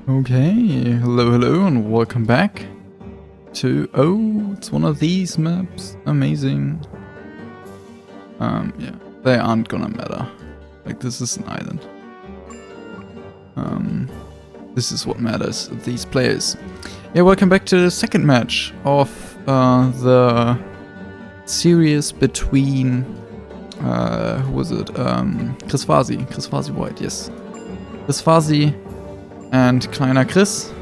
Okay, hello and welcome back to, it's one of these maps, amazing. Yeah, they aren't gonna matter, like this is an island. This is what matters, these players. Yeah, welcome back to the second match of the series between, who was it, Chrisfasi White, yes. Chrisfasi and kleinerchris,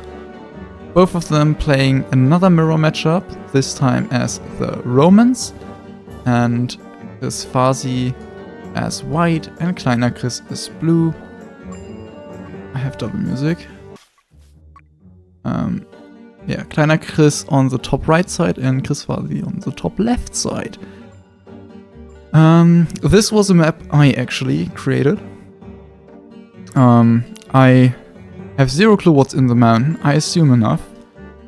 both of them playing another mirror matchup, this time as the Romans, and Chrisfasi as white and kleinerchris as blue. I have double music. Yeah, kleinerchris on the top right side and Chrisfasi on the top left side. This was a map I actually created. I have zero clue what's in the mountain, I assume enough.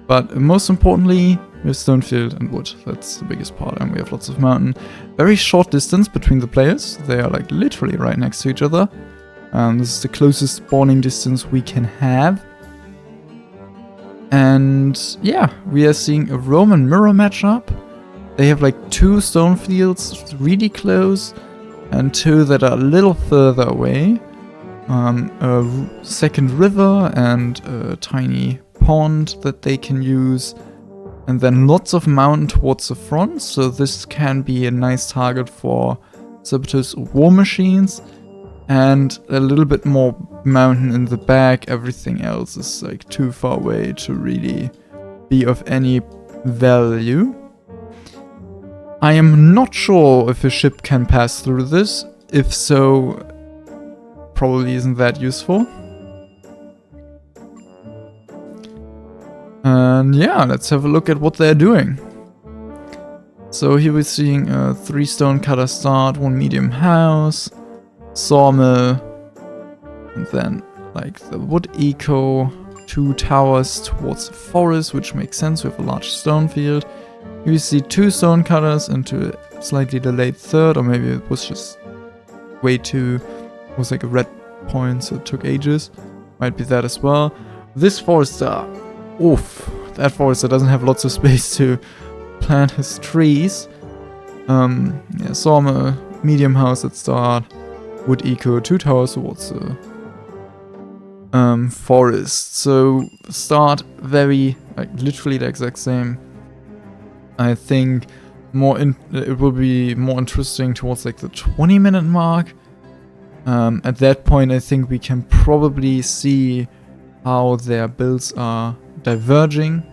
But most importantly, we have stone field and wood. That's the biggest part, and we have lots of mountain. Very short distance between the players. They are like literally right next to each other. This is the closest spawning distance we can have. And yeah, we are seeing a Roman mirror matchup. They have like two stone fields really close and two that are a little further away. A second river and a tiny pond that they can use, and then lots of mountain towards the front, so this can be a nice target for saboteurs or war machines, and a little bit more mountain in the back. Everything else is like too far away to really be of any value. I am not sure if a ship can pass through this. If so, probably isn't that useful. And yeah, let's have a look at what they're doing. So here we're seeing a 3 stone cutter start, 1 medium house, sawmill, and then like the wood eco, 2 towers towards the forest, which makes sense with a large stone field. Here we see 2 stone cutters into a slightly delayed third, or maybe it was just way too... It was like a red point, so it took ages. Might be that as well. This forester, oof, that forester doesn't have lots of space to plant his trees. Yeah, sawmill, medium house at start, wood eco, 2 towers towards the forest. So start very, like literally the exact same. I think it will be more interesting towards like the 20-minute mark. At that point, I think we can probably see how their builds are diverging.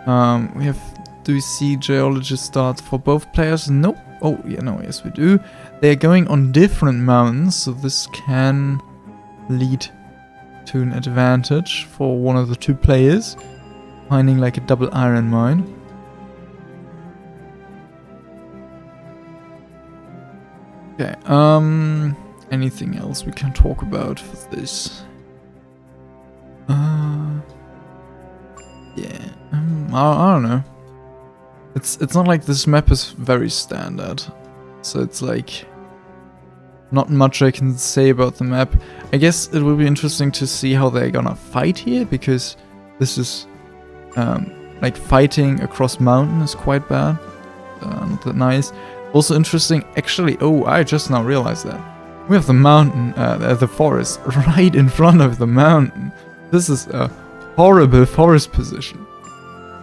Do we see geologist start for both players? Nope. Oh, yeah, no, yes, we do. They're going on different mountains, so this can lead to an advantage for one of the 2 players, finding like a double iron mine. Okay, anything else we can talk about for this? Yeah, I don't know. It's not like this map is very standard, so it's like not much I can say about the map. I guess it will be interesting to see how they're gonna fight here, because this is like fighting across mountain is quite bad, not that nice. Also interesting, actually, oh, I just now realized that. We have the mountain, the forest, right in front of the mountain. This is a horrible forest position.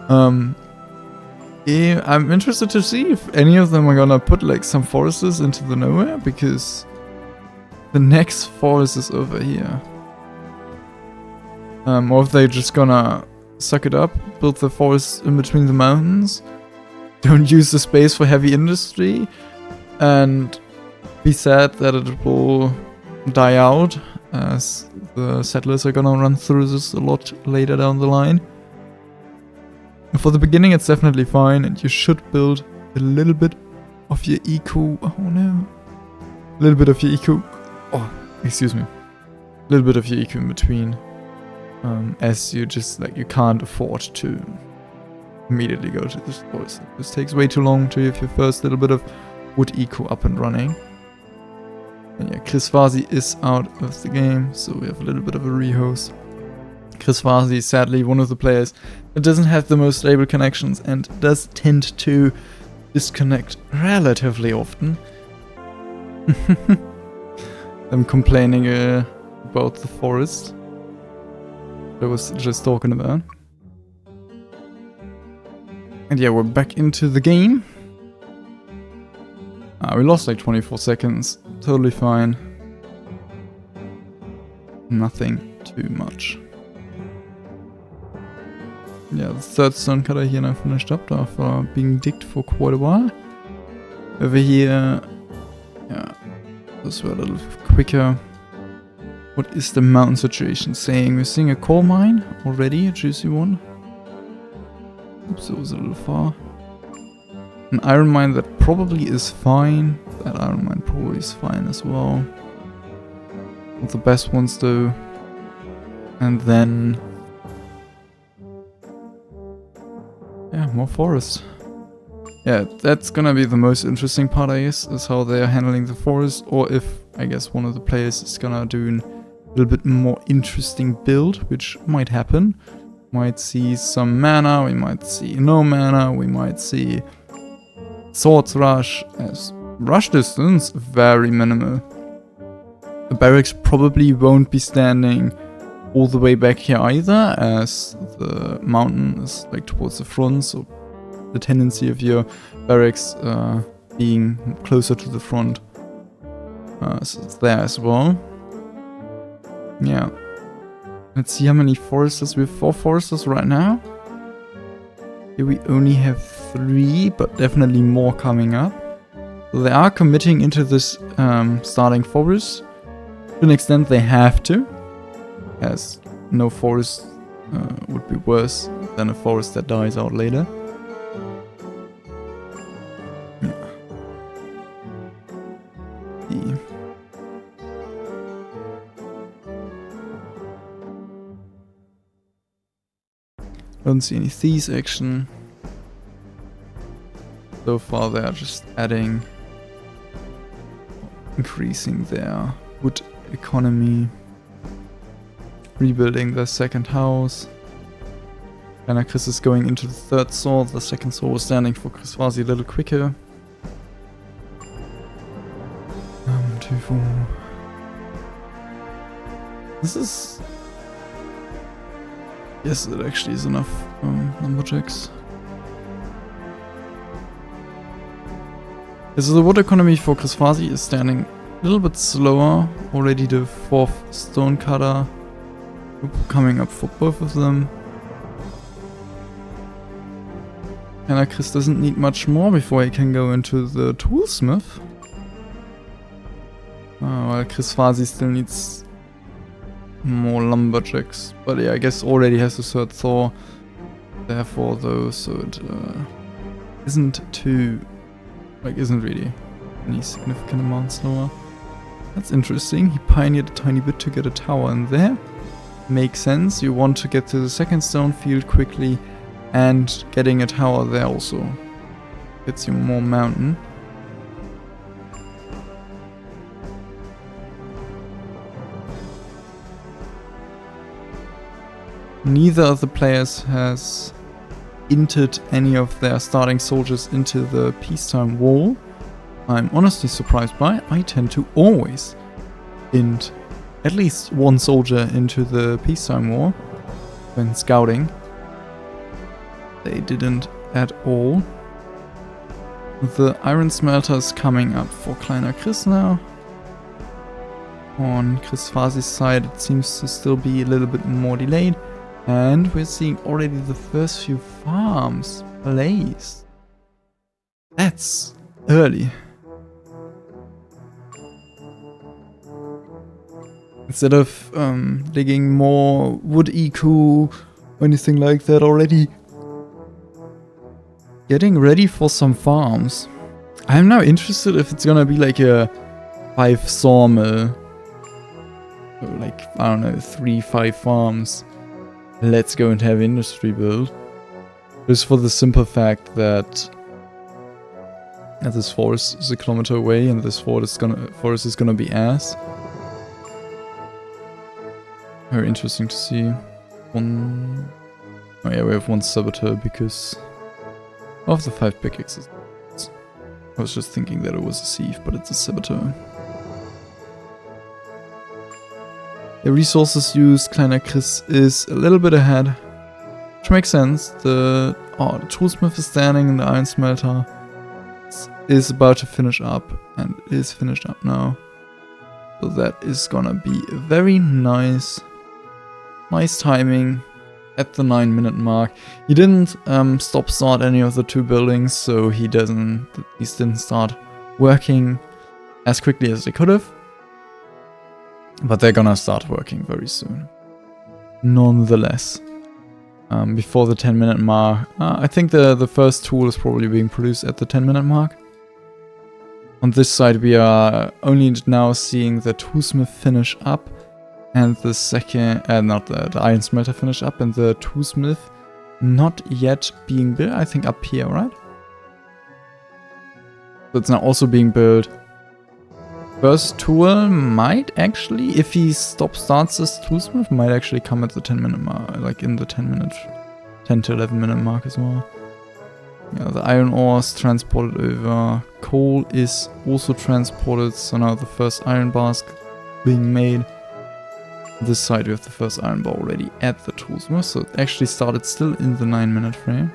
Yeah, I'm interested to see if any of them are gonna put like some forests into the nowhere, because the next forest is over here. Or if they're just gonna suck it up, build the forest in between the mountains, don't use the space for heavy industry, and be sad that it will die out, as the settlers are gonna run through this a lot later down the line. For the beginning it's definitely fine, and you should build a little bit of your eco. Oh no. A little bit of your eco. Oh, excuse me. A little bit of your eco in between. As you just, like, you can't afford to immediately go to this forest. This takes way too long to have your first little bit of wood eco up and running. And yeah, Chrisfasi is out of the game, so we have a little bit of a rehost. Chrisfasi is sadly one of the players that doesn't have the most stable connections and does tend to disconnect relatively often. I'm complaining about the forest I was just talking about. And yeah, we're back into the game. We lost like 24 seconds. Totally fine. Nothing too much. Yeah, the third stone cutter here now finished up after being digged for quite a while. Over here, yeah, this were a little quicker. What is the mountain situation saying? We're seeing a coal mine already, a juicy one. Oops, it was a little far. An iron mine that probably is fine. That iron mine probably is fine as well. Not the best ones though. And then... yeah, more forest. Yeah, that's gonna be the most interesting part, I guess, is how they're handling the forest, or if, I guess, one of the players is gonna do a little bit more interesting build, which might happen. Might see some mana, we might see no mana, we might see swords rush, as rush distance very minimal. The barracks probably won't be standing all the way back here either, as the mountain is like towards the front, so the tendency of your barracks being closer to the front so it's there as well. Yeah. Let's see how many foresters. We have 4 foresters right now. Here we only have 3, but definitely more coming up. So they are committing into this starting forest. To an extent they have to, as no forest would be worse than a forest that dies out later. Don't see any thieves action. So far they are just adding, increasing their wood economy, rebuilding their second house. Kleinerchris is going into the third saw, the second saw was standing for Chrisfasi a little quicker. 2, 4. This is... yes, it actually is enough lumberjacks. Yeah, so the wood economy for Chrisfasi is standing a little bit slower. Already the 4th stone cutter coming up for both of them. Kleinerchris doesn't need much more before he can go into the toolsmith. While Chrisfasi still needs more lumberjacks, but yeah, I guess already has a 3rd Thor, therefore though, so it isn't too, like, isn't really any significant amount slower. That's interesting. He pioneered a tiny bit to get a tower in there. Makes sense. You want to get to the 2nd stone field quickly, and getting a tower there also gets you more mountain. Neither of the players has entered any of their starting soldiers into the peacetime wall. I'm honestly surprised by. I tend to always int at least one soldier into the peacetime wall when scouting. They didn't at all. The iron smelter is coming up for Kleinerchris now. On Chrisfasi's side it seems to still be a little bit more delayed. And we're seeing already the first few farms placed. That's early. Instead of digging more wood eco or anything like that already, getting ready for some farms. I'm now interested if it's gonna be like a 5 sawmill. Like, I don't know, 3-5 farms. Let's go and have industry build. Just for the simple fact that this forest is a kilometer away and this forest is gonna be ass. Very interesting to see. one... Oh yeah, we have one Saboteur because of the 5 pickaxes. I was just thinking that it was a sieve, but it's a Saboteur. The resources used, kleinerchris is a little bit ahead, which makes sense. The toolsmith is standing in the iron smelter, is about to finish up, and is finished up now. So that is gonna be a very nice timing at the 9-minute mark. He didn't start any of the 2 buildings, so he didn't start working as quickly as they could have. But they're gonna start working very soon. Nonetheless, before the 10-minute mark, I think the first tool is probably being produced at the 10-minute mark. On this side we are only now seeing the toolsmith finish up and the second, not the iron smelter finish up, and the toolsmith not yet being built. I think up here, right? So it's now also being built. First tool might actually, if he starts this toolsmith, might actually come at the 10-minute mark, like in the 10 to 11-minute mark as well. Yeah, the iron ore is transported over. Coal is also transported, so now the first iron bar is being made. On this side we have the first iron bar already at the toolsmith, so it actually started still in the 9-minute frame.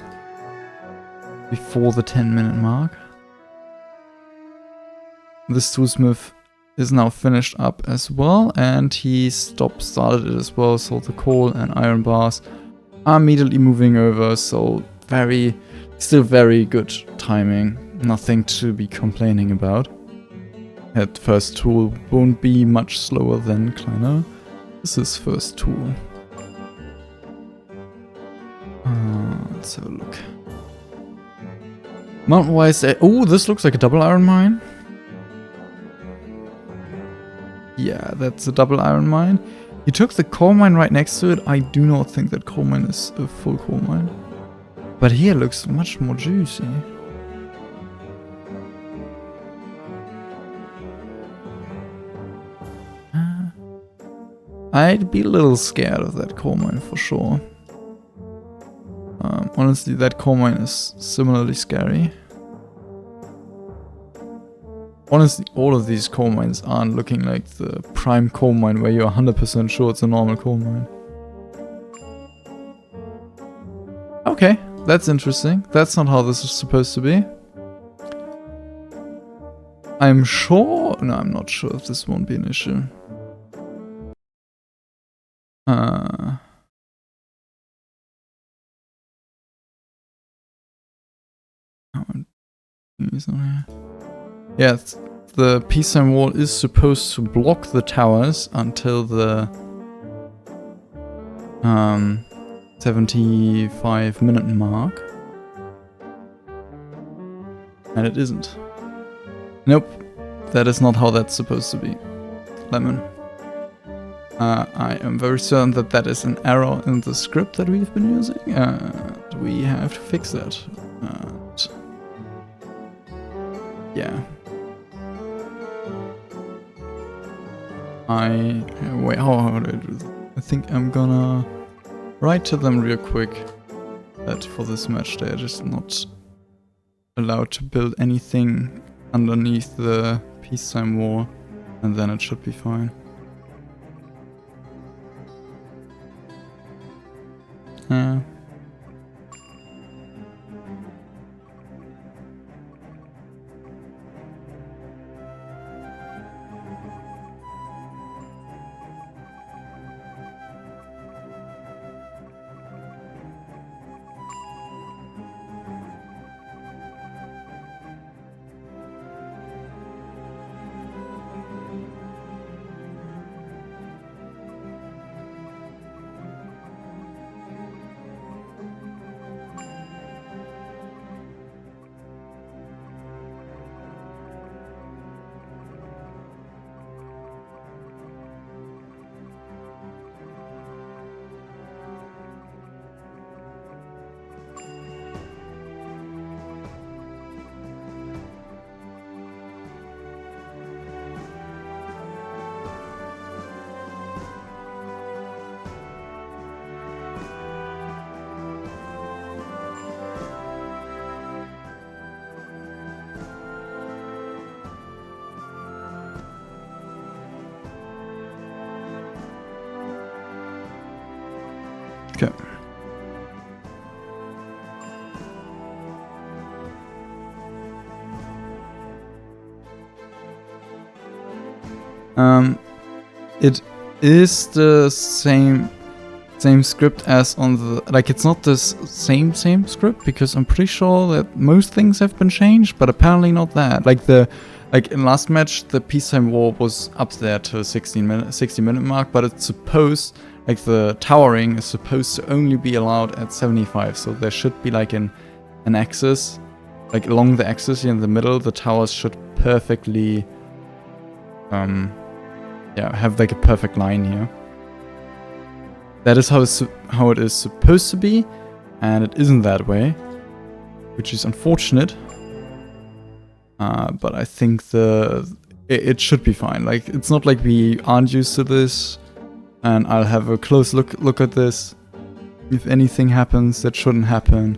Before the 10-minute mark. This toolsmith is now finished up as well, and he started it as well, so the coal and iron bars are immediately moving over, so still very good timing, nothing to be complaining about. That first tool won't be much slower than Kleiner. This is first tool. Let's have a look. Mountain-wise, oh, this looks like a double iron mine. Yeah, that's a double iron mine. He took the coal mine right next to it. I do not think that coal mine is a full coal mine. But here looks much more juicy. I'd be a little scared of that coal mine for sure. Honestly, that coal mine is similarly scary. Honestly, all of these coal mines aren't looking like the prime coal mine where you're 100% sure it's a normal coal mine. Okay, that's interesting. That's not how this is supposed to be. I'm sure... No, I'm not sure if this won't be an issue. Yeah, the peacetime wall is supposed to block the towers until the 75-minute mark. And it isn't. Nope, that is not how that's supposed to be. Lemon. I am very certain that that is an error in the script that we've been using, and we have to fix that. Yeah. Wait, how do I do this? I think I'm gonna write to them real quick that for this match they're just not allowed to build anything underneath the peacetime wall, and then it should be fine. Okay. It is the same script as on the, like, it's not the same script, because I'm pretty sure that most things have been changed, but apparently not that. Like in last match, the peacetime war was up there to 60 minute mark, but it's supposed, like, the towering is supposed to only be allowed at 75, so there should be like an axis, like along the axis here in the middle, the towers should perfectly yeah, have like a perfect line here. That is how it is supposed to be, and it isn't that way, which is unfortunate. But I think it should be fine. Like, it's not like we aren't used to this, and I'll have a close look at this. If anything happens that shouldn't happen,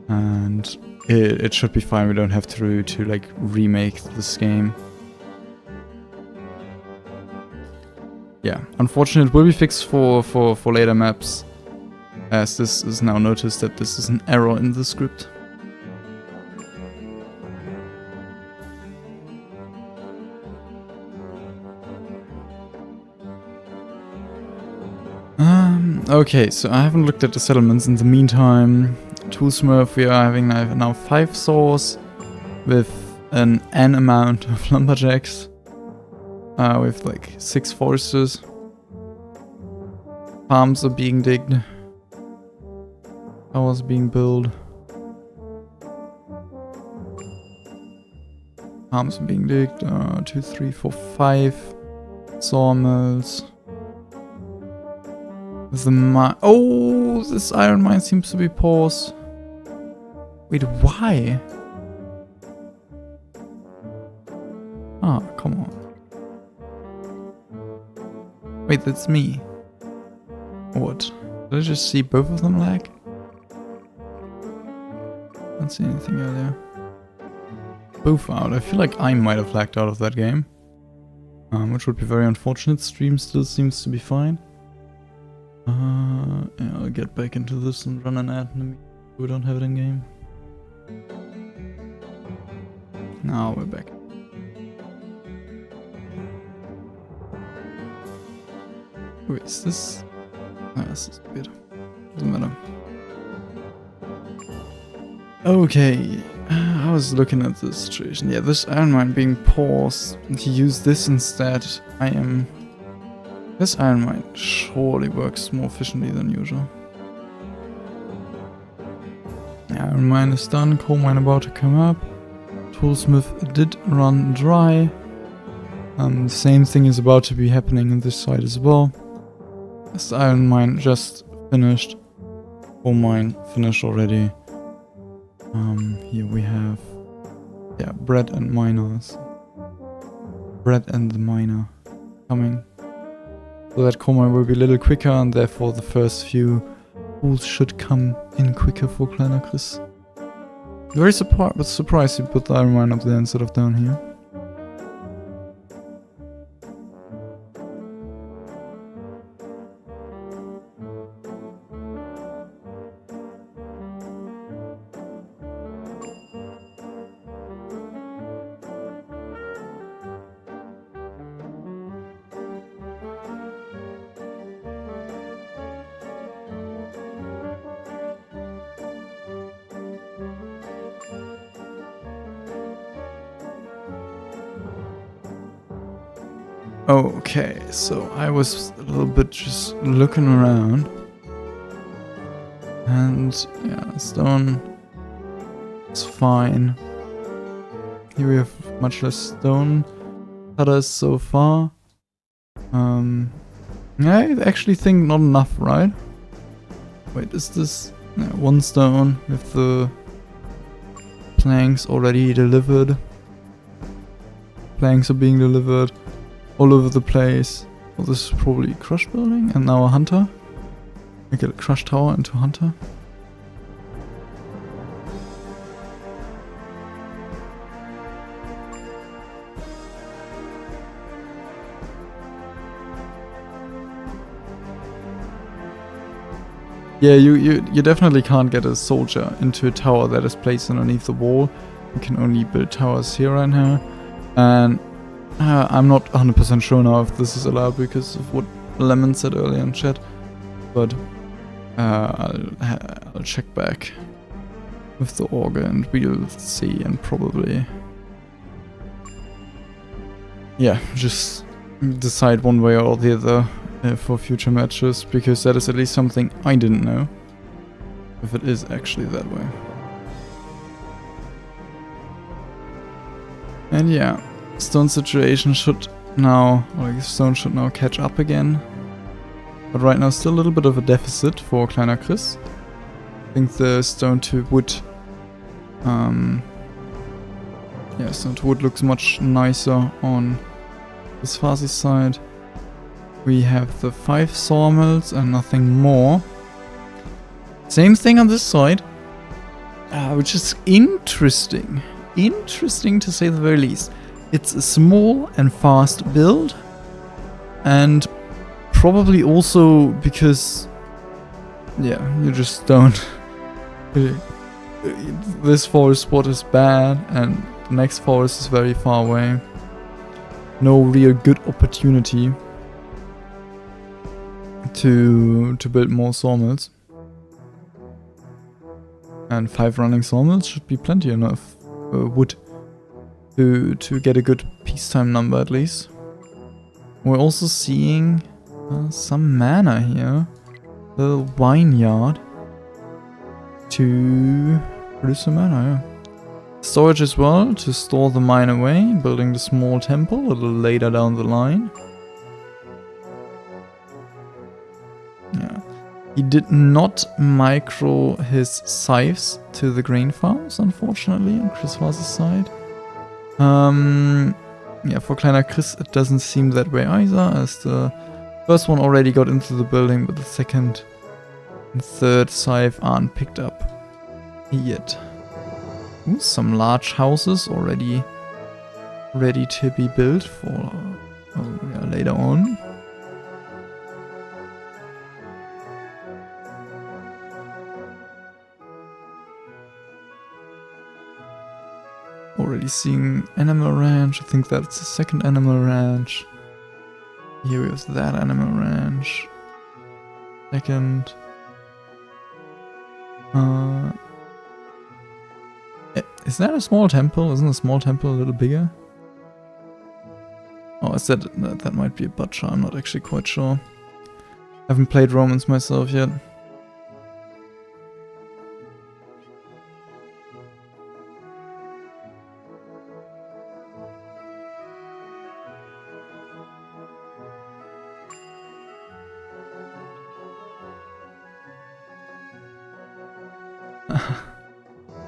and it should be fine. We don't have to like remake this game. Yeah, unfortunately it will be fixed for later maps, as this is now noticed that this is an error in the script. Okay, so I haven't looked at the settlements in the meantime. Toolsmith, we are having now 5 saws with an amount of lumberjacks. With like 6 foresters. Farms are being digged. Towers being built. Farms are being digged. 2, 3, 4, 5 sawmills. Oh, this iron mine seems to be paused. Wait, why? Ah, come on. Wait, that's me. What? Did I just see both of them lag? Don't see anything earlier. Both out. I feel like I might have lagged out of that game. Which would be very unfortunate. Stream still seems to be fine. Yeah, I'll get back into this and run an ad in a minute. We don't have it in game. Now we're back. Wait, is this? Oh, this is weird. Doesn't matter. Okay, I was looking at this situation. Yeah, this iron mine being paused. To use this instead. This iron mine surely works more efficiently than usual. Iron mine is done. Coal mine about to come up. Toolsmith did run dry. The same thing is about to be happening on this side as well. This iron mine just finished. Coal mine finished already. Here we have, yeah, bread and miners. Bread and the miner coming. So that coal mine will be a little quicker, and therefore the first few tools should come in quicker for kleinerchris. Very surprised you put the iron mine up there instead of down here. Okay, so I was a little bit just looking around, and yeah, stone is fine. Here we have much less stone cutters so far. I actually think not enough, right? Wait, is this one stone with the planks already delivered? Planks are being delivered all over the place. Well, this is probably crush building, and now a hunter. I get a crush tower into hunter. Yeah, you definitely can't get a soldier into a tower that is placed underneath the wall. You can only build towers here and here. And I'm not 100% sure now if this is allowed because of what Lemon said earlier in chat. But I'll check back with the Augur and we'll see, and probably... yeah, just decide one way or the other for future matches, because that is at least something I didn't know, if it is actually that way. And yeah, stone situation should now, like stone should now catch up again. But right now still a little bit of a deficit for kleinerchris. I think the stone to wood, yeah, stone to wood looks much nicer on Chrisfasi's side. We have the 5 sawmills and nothing more. Same thing on this side, which is interesting. Interesting to say the very least. It's a small and fast build, and probably also because, yeah, you just don't... this forest spot is bad and the next forest is very far away. No real good opportunity to build more sawmills. And 5 running sawmills should be plenty enough wood to get a good peacetime number at least. We're also seeing some mana here. The vineyard to produce some mana, yeah. Storage as well to store the mine away, building the small temple a little later down the line. Yeah. He did not micro his scythes to the grain farms, unfortunately, on Chrisfasi's side. Yeah, for kleinerchris it doesn't seem that way either, as the first one already got into the building, but the second and third scythe aren't picked up yet. Ooh, some large houses already ready to be built for yeah, later on. Already seeing animal ranch. I think that's the second animal ranch. Here we have that animal ranch. Second. Is that a small temple? Isn't a small temple a little bigger? Oh, is that might be a butcher. I'm not actually quite sure. Haven't played Romans myself yet.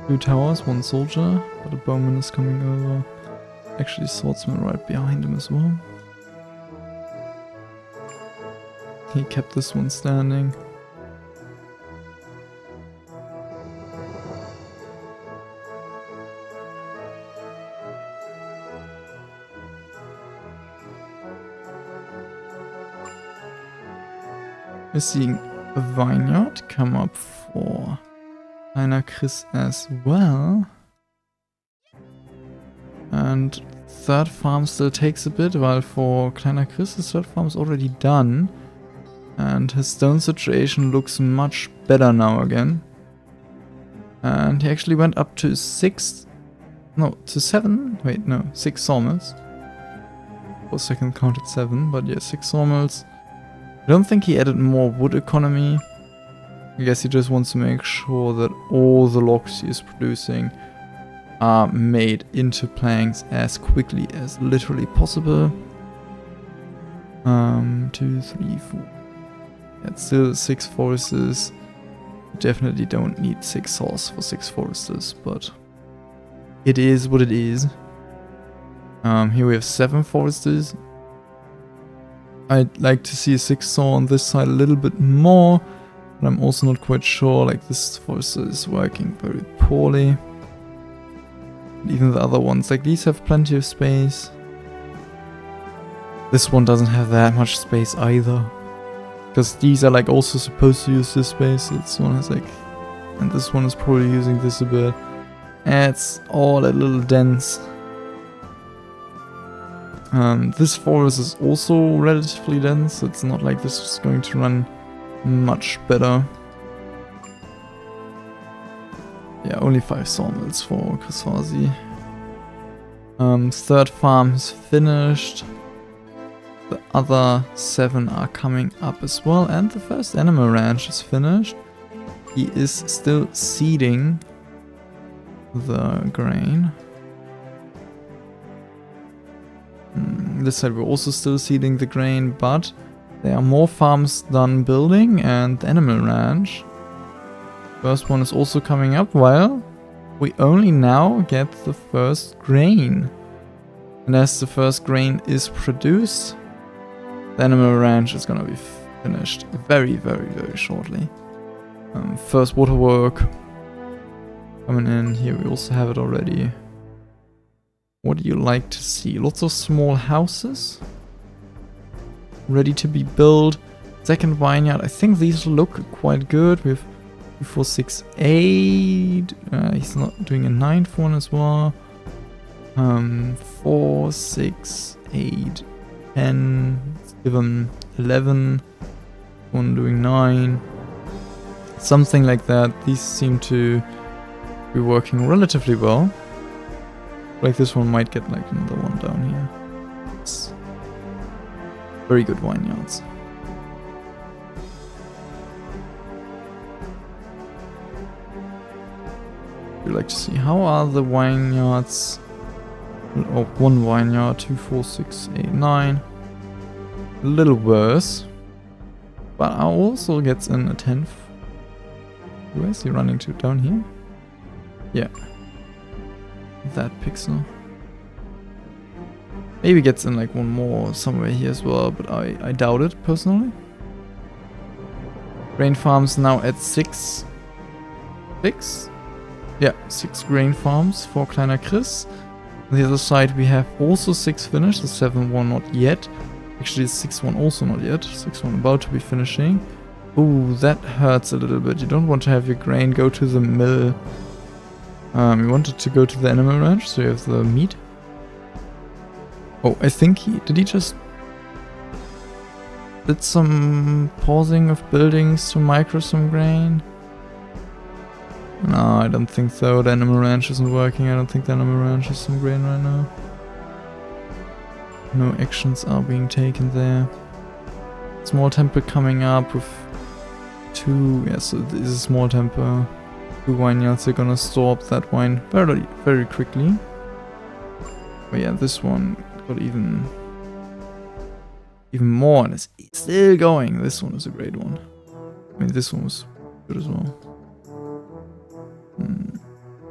Two towers, one soldier, but a bowman is coming over. Actually, swordsman right behind him as well. He kept this one standing. We're seeing a vineyard come up for kleinerchris as well. And third farm still takes a bit, while for kleinerchris his third farm is already done. And his stone situation looks much better now again. And he actually went up to 6 sawmills. For a second counted 7, but yeah, 6 sawmills. I don't think he added more wood economy. I guess he just wants to make sure that all the logs he is producing are made into planks as quickly as literally possible. 2, 3, 4. That's still 6 foresters. Definitely don't need 6 saws for 6 foresters, but it is what it is. Here we have 7 foresters. I'd like to see a 6 saw on this side a little bit more. But I'm also not quite sure, like this forester is working very poorly. And even the other ones, like these have plenty of space. This one doesn't have that much space either. Because these are like also supposed to use this space. This one is like, and this one is probably using this a bit. It's all a little dense. This forest is also relatively dense. It's not like this is going to run much better. Yeah, only 5 sawmills for Chrisfasi. Third farm is finished. The other 7 are coming up as well, and the first animal ranch is finished. He is still seeding the grain. This side we're also still seeding the grain, but there are more farms done building, and the animal ranch. First one is also coming up, while we only now get the first grain. And as the first grain is produced, the animal ranch is gonna be finished very, very, very shortly. First waterwork coming in. Here we also have it already. What do you like to see? Lots of small houses ready to be built. Second vineyard. I think these look quite good. We have 2, 4, 6, 8. He's not doing a 9th one as well. 4, 6, 8, 10. Let's give him 11. One doing 9. Something like that. These seem to be working relatively well. Like this one might get like another one down here. It's very good vineyards. We like to see how are the vineyards. Oh, one vineyard, 2, 4, 6, 8, 9. A little worse. But also gets in a 10th. Where is he running to? Down here? Yeah. That pixel. Maybe gets in like one more somewhere here as well, but I doubt it personally. Grain farms now at 6. 6? Yeah, 6 grain farms for kleinerchris. On the other side we have also 6 finished, the 7th one not yet. Actually the 6th one also not yet, 6th one about to be finishing. Ooh, that hurts a little bit. You don't want to have your grain go to the mill. You want it to go to the animal ranch, so you have the meat. Oh, I think did he just did some pausing of buildings to micro some grain? No, I don't think so. The animal ranch isn't working. I don't think the animal ranch has some grain right now. No actions are being taken there. Small temple coming up with 2. Yeah, so this is a small temple. 2 vineyards. They're gonna store up that wine very, very quickly. But yeah, this one got even more, and it's still going. This one is a great one. I mean, this one was good as well.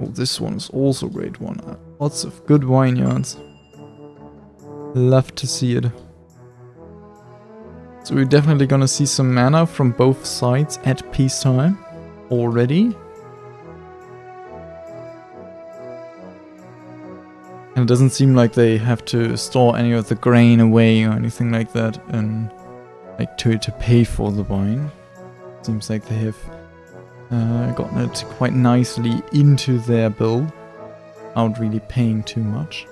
Oh, this one is also a great one. Lots of good vineyards. Love to see it. So we're definitely gonna see some mana from both sides at peacetime already. And it doesn't seem like they have to store any of the grain away or anything like that, and like to pay for the wine. Seems like they have gotten it quite nicely into their build, without really paying too much.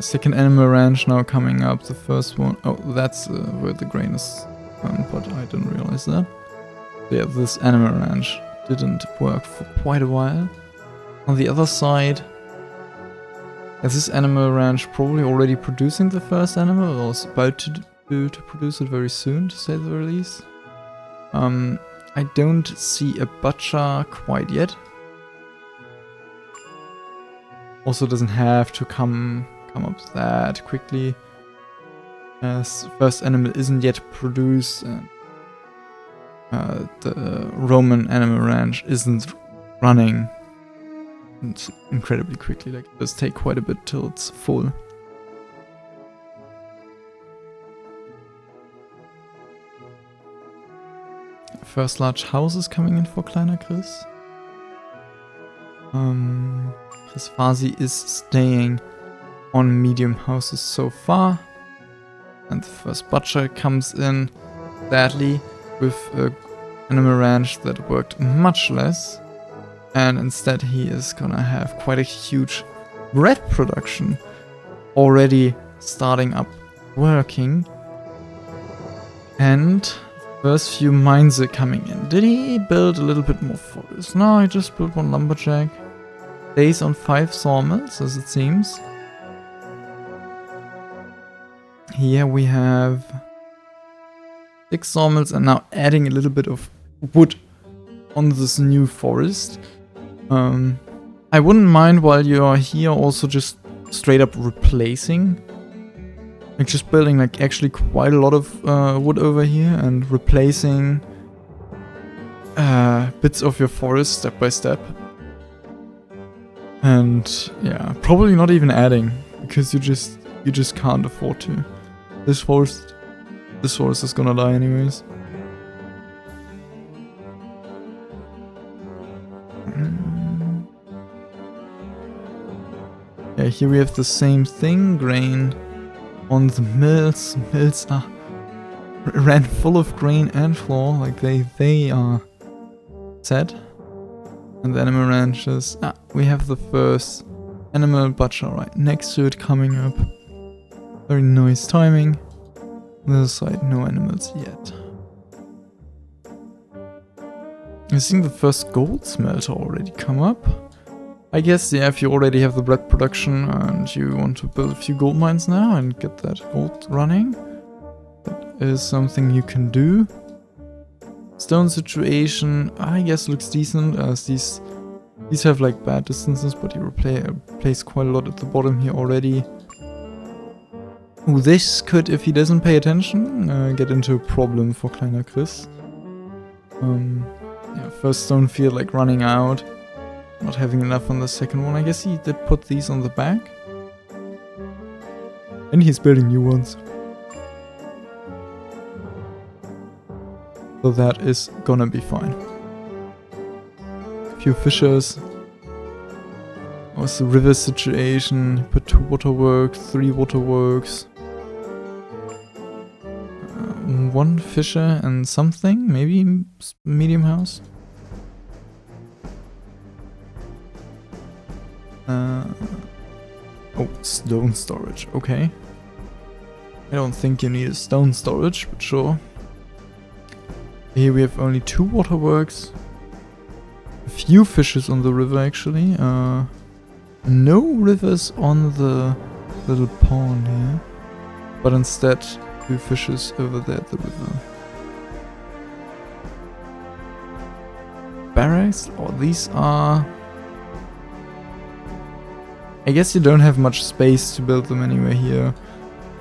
Second animal ranch now coming up. The first one, oh, that's where the grain is, but I didn't realize that. Yeah, this animal ranch didn't work for quite a while. On the other side, is this animal ranch probably already producing the first animal, or is about to produce it very soon, to say the very least? I don't see a butcher quite yet. Also doesn't have to come up that quickly, as first animal isn't yet produced, and the Roman animal ranch isn't running incredibly quickly. Like, it does take quite a bit till it's full. First large house is coming in for kleinerchris. Chrisfasi is staying on medium houses so far. And the first butcher comes in, sadly, with an animal ranch that worked much less. And instead he is gonna have quite a huge bread production already starting up working. And first few mines are coming in. Did he build a little bit more forest? No, he just built one lumberjack. Stays on 5 sawmills, as it seems. Here we have 6 sawmills and now adding a little bit of wood on this new forest. I wouldn't mind while you are here also just straight up replacing. Like just building like actually quite a lot of wood over here and replacing bits of your forest step by step. And yeah, probably not even adding, because you just can't afford to. This forest is gonna die anyways. Yeah, here we have the same thing, grain on the mills. Mills are ran full of grain and flour, like they are set. And the animal ranches. We have the first animal butcher right next to it coming up. Very nice timing. On the other side, no animals yet. I think the first gold smelter already come up. I guess, yeah, if you already have the bread production and you want to build a few gold mines now and get that gold running, that is something you can do. Stone situation, I guess, looks decent, as these have like bad distances, but you replace quite a lot at the bottom here already. Ooh, this could, if he doesn't pay attention, get into a problem for kleinerchris. Yeah, first stone field like running out, not having enough on the second one. I guess he did put these on the back. And he's building new ones. So that is gonna be fine. A few fishers. What's the river situation? Put 2 waterworks, 3 waterworks. 1 fisher and something, maybe medium house. Oh, stone storage, okay. I don't think you need a stone storage, but sure. Here we have only 2 waterworks. A few fishes on the river actually. No rivers on the little pond here. But instead 2 fishes over there at the river. Barracks? Oh, these are... I guess you don't have much space to build them anywhere here.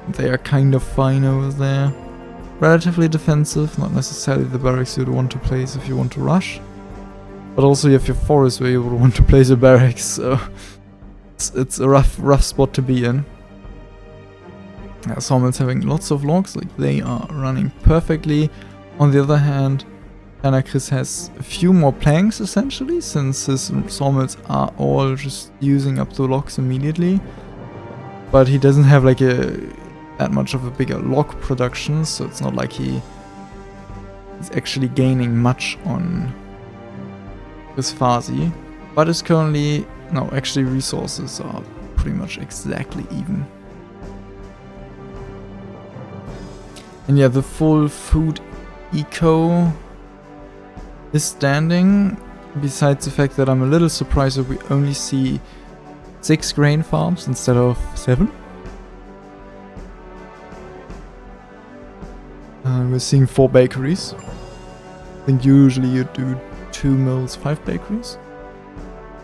They are kind of fine over there. Relatively defensive, not necessarily the barracks you'd want to place if you want to rush. But also you have your forest where you would want to place a barracks, so... It's a rough spot to be in. Sawmill's having lots of logs, like they are running perfectly. On the other hand, kleinerchris has a few more planks essentially, since his sawmills are all just using up the logs immediately. But he doesn't have like that much of a bigger log production, so it's not like he's actually gaining much on Chrisfasi. But it's currently, no, actually resources are pretty much exactly even. And yeah, the full food eco is standing, besides the fact that I'm a little surprised that we only see 6 grain farms instead of 7. We're seeing 4 bakeries. I think usually you do 2 mills, 5 bakeries.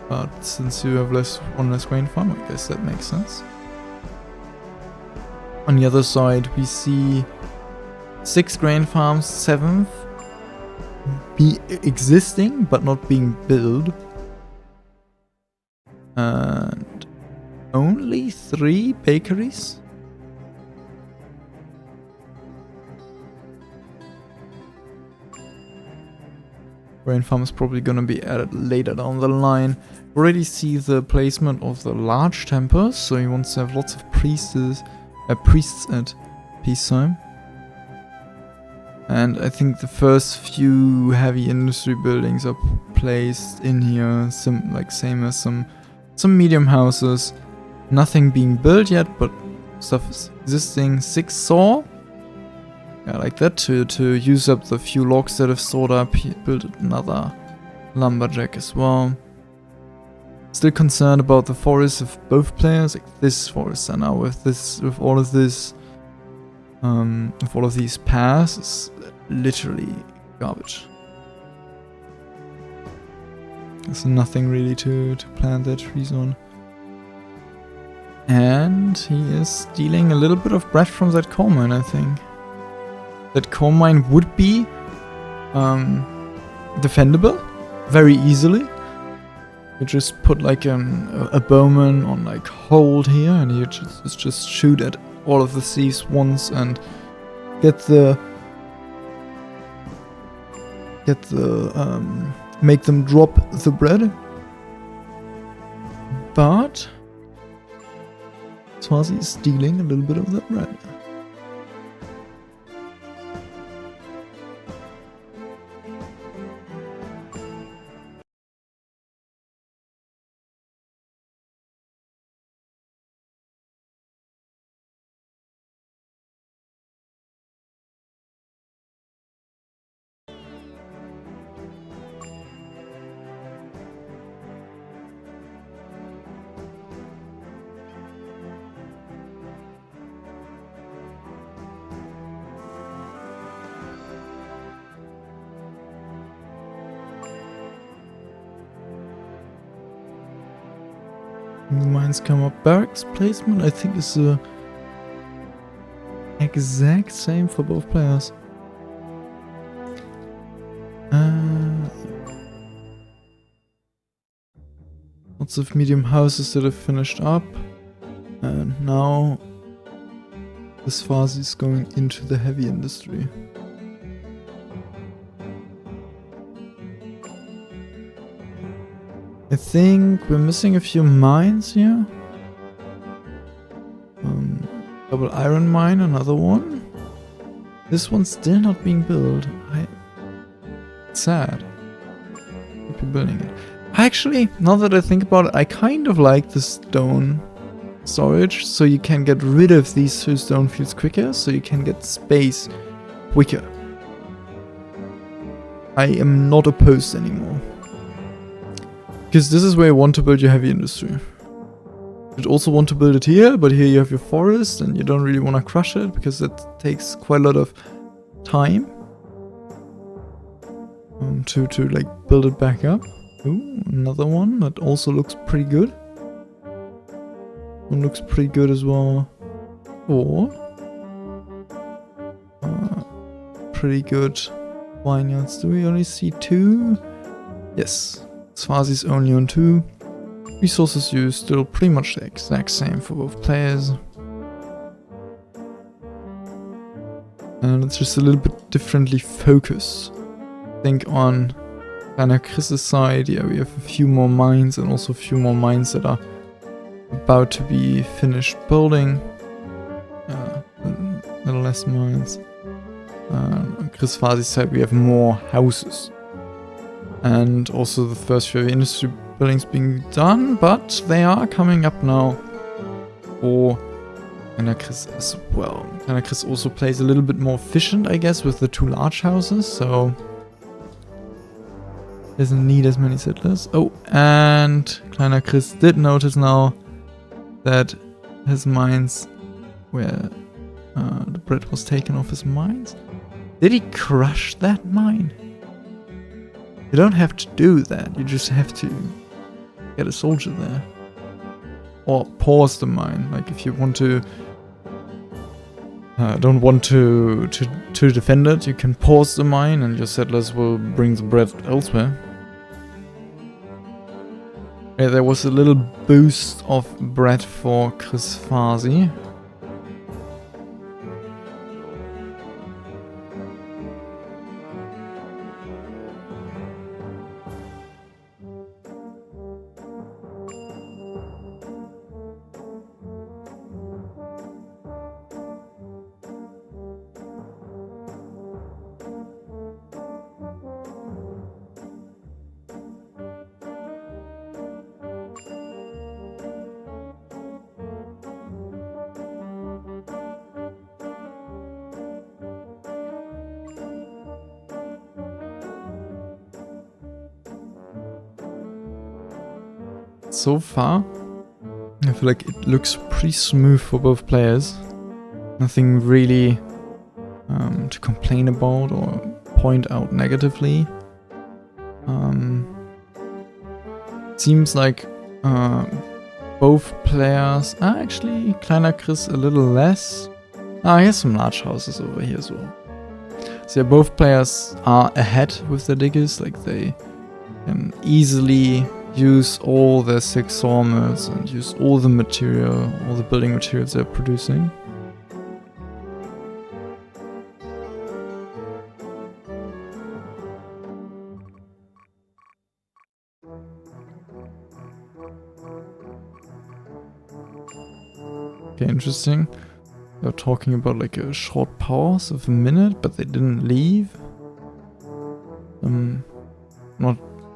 But since you have one less grain farm, I guess that makes sense. On the other side, we see 6 grain farms, 7th be existing but not being built, and only 3 bakeries. Grain farm is probably gonna be added later down the line. Already see the placement of the large temples, so he wants to have lots of priests at peacetime. And I think the first few heavy industry buildings are placed in here, same as some medium houses. Nothing being built yet, but stuff is existing. 6 saw. Yeah, like that to use up the few logs that have stored up. He built another lumberjack as well. Still concerned about the forests of both players. Like this forest and now with all of these paths, is literally garbage. There's nothing really to plant their trees on. And he is stealing a little bit of bread from that coal mine, I think. That coal mine would be defendable very easily. You just put like a bowman on like hold here, and you just shoot at all of the thieves once and make them drop the bread. But Chrisfasi is stealing a little bit of that bread. The mines come up. Barracks placement, I think, is the exact same for both players. Lots of medium houses that have finished up. And now Chrisfasi is going into the heavy industry. I think we're missing a few mines here. Double iron mine, another one. This one's still not being built. It's sad. Keep building it. Actually, now that I think about it, I kind of like the stone storage, so you can get rid of these 2 stone fields quicker, so you can get space quicker. I am not opposed anymore. Because this is where you want to build your heavy industry. You'd also want to build it here, but here you have your forest and you don't really want to crush it because that takes quite a lot of time to like build it back up. Ooh, another one that also looks pretty good. One looks pretty good as well. Or pretty good vineyards. Do we only see 2? Yes. Chrisfasi's only on 2. Resources used still pretty much the exact same for both players. And it's just a little bit differently focused. I think on kleinerchris' side, yeah, we have a few more mines and also a few more mines that are about to be finished building. A little less mines. On Chrisfasi's side, we have more houses. And also the first few industry buildings being done, but they are coming up now for kleinerchris as well. Kleinerchris also plays a little bit more efficient, I guess, with the 2 large houses, so doesn't need as many settlers. Oh, and kleinerchris did notice now that his mines, where the bread was taken off his mines. Did he crush that mine? You don't have to do that, you just have to get a soldier there. Or pause the mine, like if you want to... don't want to defend it, you can pause the mine and your settlers will bring the bread elsewhere. Yeah, there was a little boost of bread for Chrisfasi. so far, I feel like it looks pretty smooth for both players. Nothing really to complain about or point out negatively. Seems like both players are actually kleinerchris a little less. He has some large houses over here as well. So yeah, both players are ahead with their diggers, like they can easily use all their 6 sawmills and use all the material, all the building materials they're producing. Okay, interesting. They're talking about like a short pause of a minute, but they didn't leave.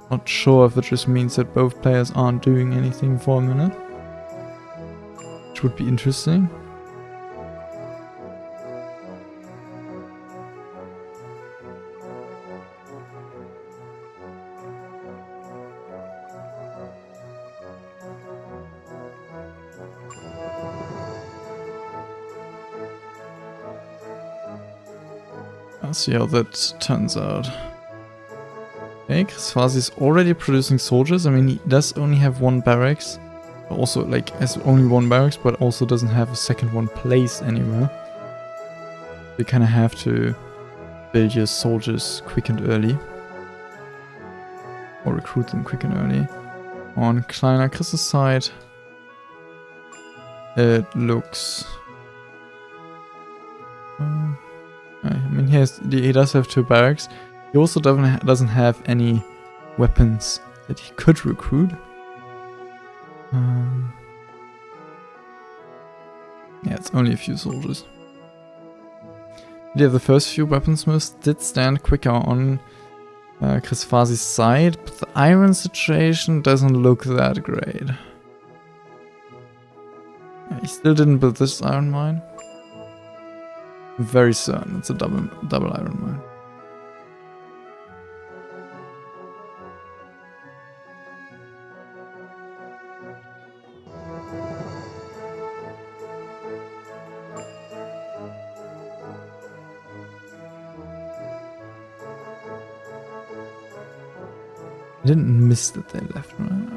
Not sure if it just means that both players aren't doing anything for a minute, which would be interesting. I'll see how that turns out. Okay, Chrisfasi is already producing soldiers. I mean, he does only have 1 barracks. Also, like, has only 1 barracks, but also doesn't have a second one placed anywhere. You kind of have to build your soldiers quick and early. Or recruit them quick and early. On kleinerchris' side, it looks... I mean, he does have 2 barracks. He also doesn't have any weapons that he could recruit. Yeah, it's only a few soldiers. Yeah, the first few weaponsmiths did stand quicker on Chrisfasi's side, but the iron situation doesn't look that great. Yeah, he still didn't build this iron mine. I'm very certain it's a double iron mine. I didn't miss that they left, right?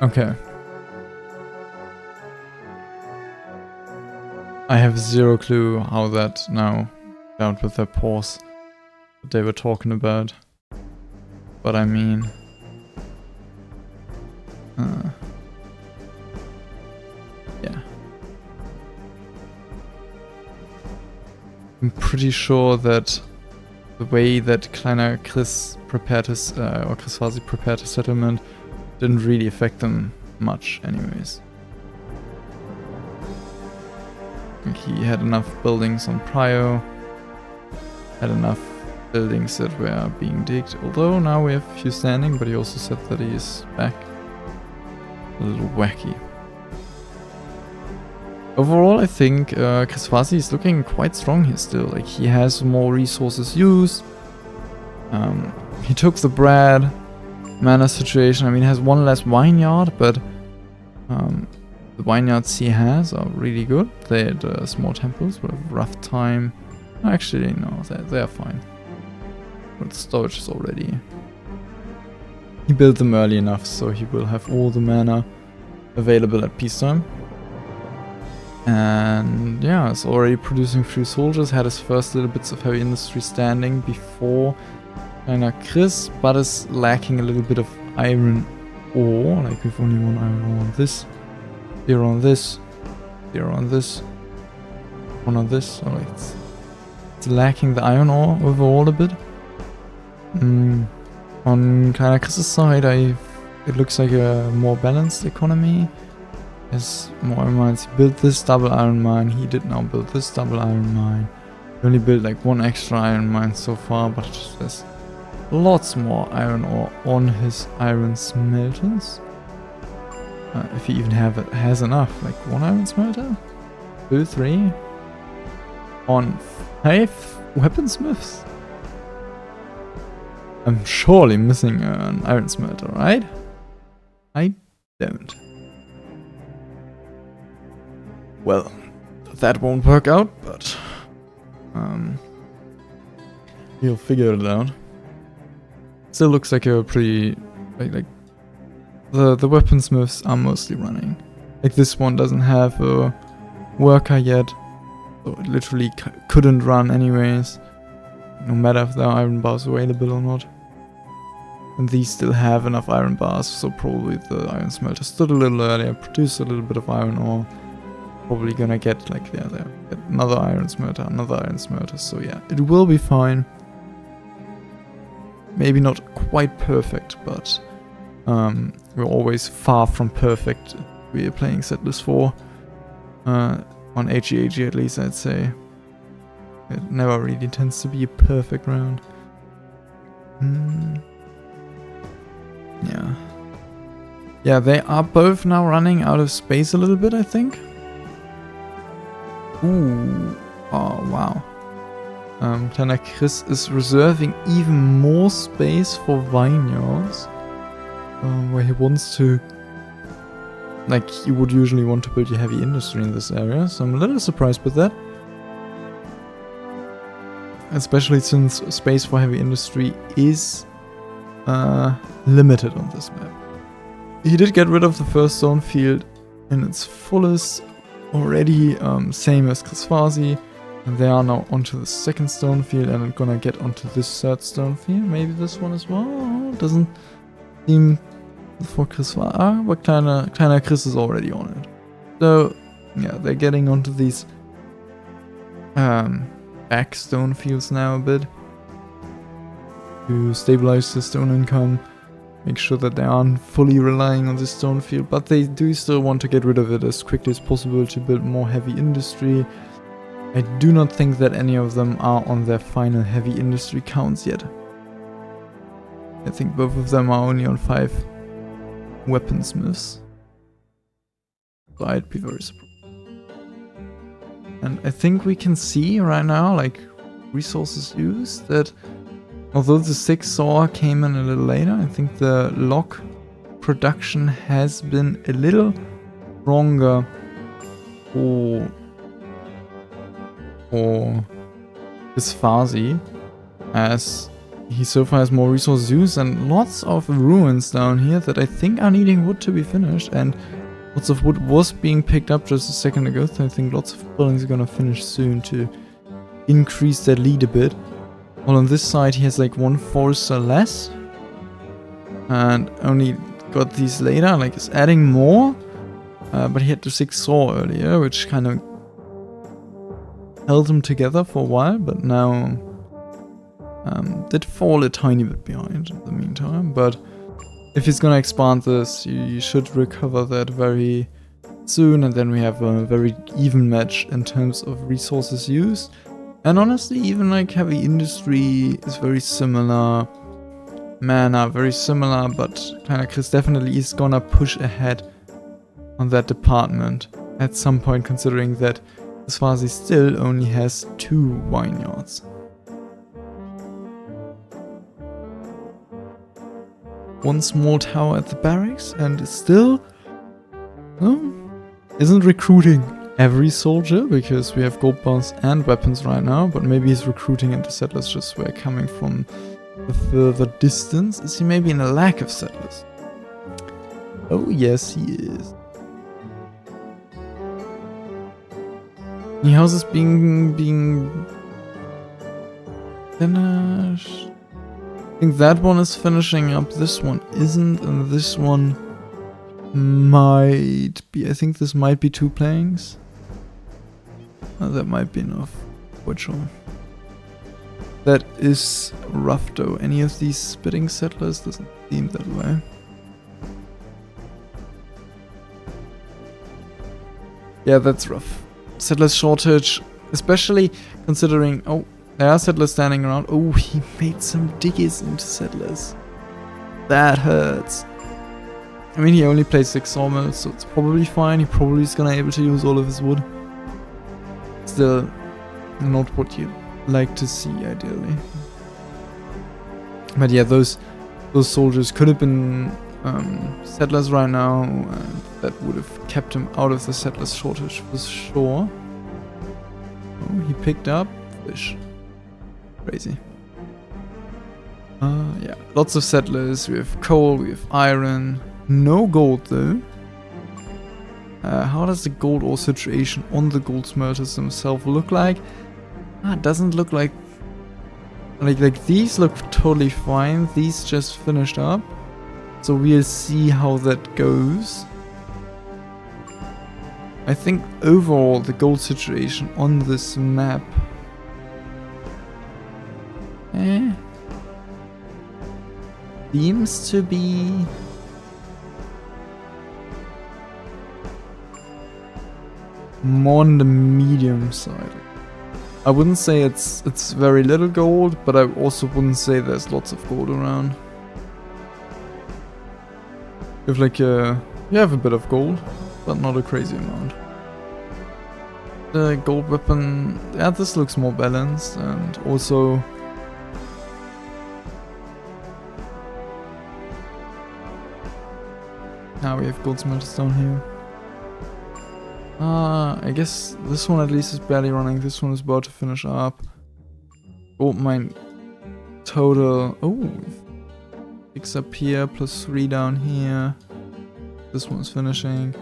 Okay. I have 0 clue how that now dealt with the pause that they were talking about. But I mean... yeah. I'm pretty sure that the way that kleinerchris prepared his, or Chrisfasi prepared his settlement didn't really affect them much anyways. Like he had enough buildings on Prio, had enough buildings that were being digged, although now we have a few standing, but he also said that he is back. A little wacky. Overall, I think Chrisfasi is looking quite strong here still. Like he has more resources used. He took the bread mana situation. I mean, he has 1 less vineyard, but the vineyards he has are really good. They had small temples, but a rough time. Actually, no, they're fine. But storage is already... He built them early enough, so he will have all the mana available at peacetime. And yeah, it's already producing 3 soldiers. Had his first little bits of heavy industry standing before kleinerchris, but is lacking a little bit of iron ore. Like we've only 1 iron ore on this, 0 on this, 0 on this, 1 on this. So it's lacking the iron ore overall a bit. On kleinerchris' side, it looks like a more balanced economy. Has more iron mines. He built this double iron mine. He did now build this double iron mine. He only built like 1 extra iron mine so far, but there's lots more iron ore on his iron smelters. If he even has enough, like 1 iron smelter, 2, 3, on 5 weaponsmiths? I'm surely missing an iron smelter, right? I don't. Well, that won't work out, but he'll figure it out. Still looks like a pretty like the weaponsmiths are mostly running. Like this one doesn't have a worker yet, so it literally couldn't run anyways, no matter if there are iron bars available or not. And these still have enough iron bars, so probably the iron smelter stood a little earlier, produced a little bit of iron ore. Probably gonna get like get another iron smelter, so yeah, it will be fine. Maybe not quite perfect, but we're always far from perfect. We are playing Settlers 4 on HEAG at least, I'd say. It never really tends to be a perfect round. Yeah, they are both now running out of space a little bit, I think. Ooh, oh wow. Kleinerchris is reserving even more space for vineyards, where he wants to, like, you would usually want to build your heavy industry in this area, so I'm a little surprised with that. Especially since space for heavy industry is limited on this map. He did get rid of the first stone field in its fullest already, same as Chrisfasi. And they are now onto the second stone field, and I'm gonna get onto this third stone field. Maybe this one as well. Doesn't seem for Chrisfasi, but Kleinerchris is already on it. So yeah, they're getting onto these back stone fields now a bit to stabilize the stone income, make sure that they aren't fully relying on this stone field, but they do still want to get rid of it as quickly as possible to build more heavy industry. I do not think that any of them are on their final heavy industry counts yet. I think both of them are only on 5 weaponsmiths. So I'd be very surprised. And I think we can see right now, like, resources used, that although the 6 saw came in a little later, I think the log production has been a little stronger for Chrisfasi, as he so far has more resources used and lots of ruins down here that I think are needing wood to be finished, and lots of wood was being picked up just a second ago, so I think lots of buildings are gonna finish soon to increase that lead a bit. While on this side he has like 1 forester less and only got these later, like is adding more, but he had the 6 saw earlier, which kind of held them together for a while, but now did fall a tiny bit behind in the meantime. But if he's gonna expand this, you should recover that very soon, and then we have a very even match in terms of resources used. And honestly, even like heavy industry is very similar, mana very similar, but Kleinerchris definitely is gonna push ahead on that department at some point, considering that Chrisfasi still only has 2 vineyards. One small tower at the barracks, and still isn't recruiting every soldier, because we have gold bars and weapons right now, but maybe he's recruiting into settlers just where coming from the further distance. Is he maybe in a lack of settlers? Oh yes, he is. New houses being finished. I think that one is finishing up, this one isn't, and this one might be. I think this might be 2 planks. That might be enough. Quite sure. That is rough though. Any of these spitting settlers doesn't seem that way. Yeah, that's rough. Settlers shortage, especially considering, oh, there are settlers standing around. Oh, he made some diggers into settlers. That hurts. I mean, he only plays 6 sawmills, so it's probably fine. He probably is gonna be able to use all of his wood. Still, not what you like to see, ideally. But yeah, those soldiers could have been settlers right now, and that would have kept him out of the settlers shortage for sure. Oh, he picked up fish. Crazy. Yeah, lots of settlers. We have coal, we have iron. No gold though. How does the gold ore situation on the gold smelters themselves look like? It doesn't look like these look totally fine. These just finished up. So we'll see how that goes. I think overall the gold situation on this map seems to be more on the medium side. I wouldn't say it's very little gold, but I also wouldn't say there's lots of gold around. You have like you have a bit of gold, but not a crazy amount. The gold weapon, yeah, this looks more balanced, and also now we have gold smelters down here. I guess this one at least is barely running. This one is about to finish up. Gold mine total. Oh, 6 up here, plus 3 down here. This one's finishing.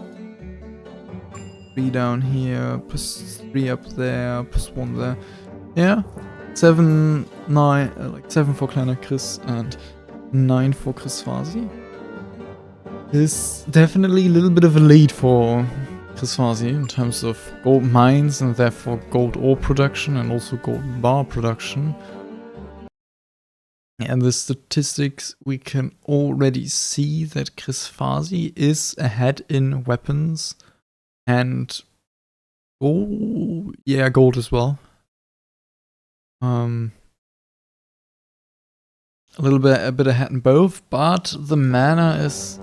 3 down here, plus 3 up there, plus 1 there. Yeah, 7, 9, like 7 for kleinerchris and 9 for Chrisfasi. Is definitely a little bit of a lead for Chrisfasi in terms of gold mines and therefore gold ore production and also gold bar production. And the statistics, we can already see that Chrisfasi is ahead in weapons and gold, yeah, gold as well. A bit ahead in both, but the mana is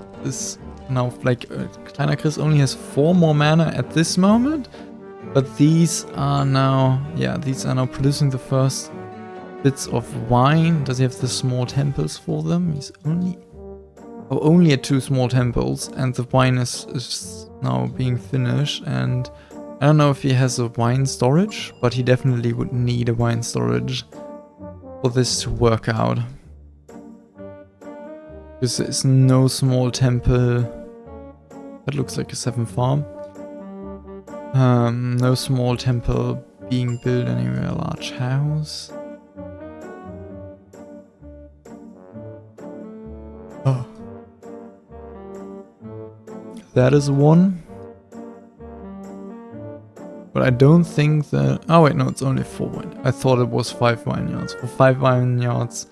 now like kleinerchris only has 4 more mana at this moment, but these are now producing the first bits of wine. Does he have the small temples for them? He's only at 2 small temples, and the wine is now being finished. And I don't know if he has a wine storage, but he definitely would need a wine storage for this to work out. Because there's no small temple. That looks like a 7 farm. No small temple being built anywhere. Large house. Oh. That is 1. But I don't think that... Oh wait, no, it's only 4 wine. I thought it was 5 vineyards. For 5 vineyards,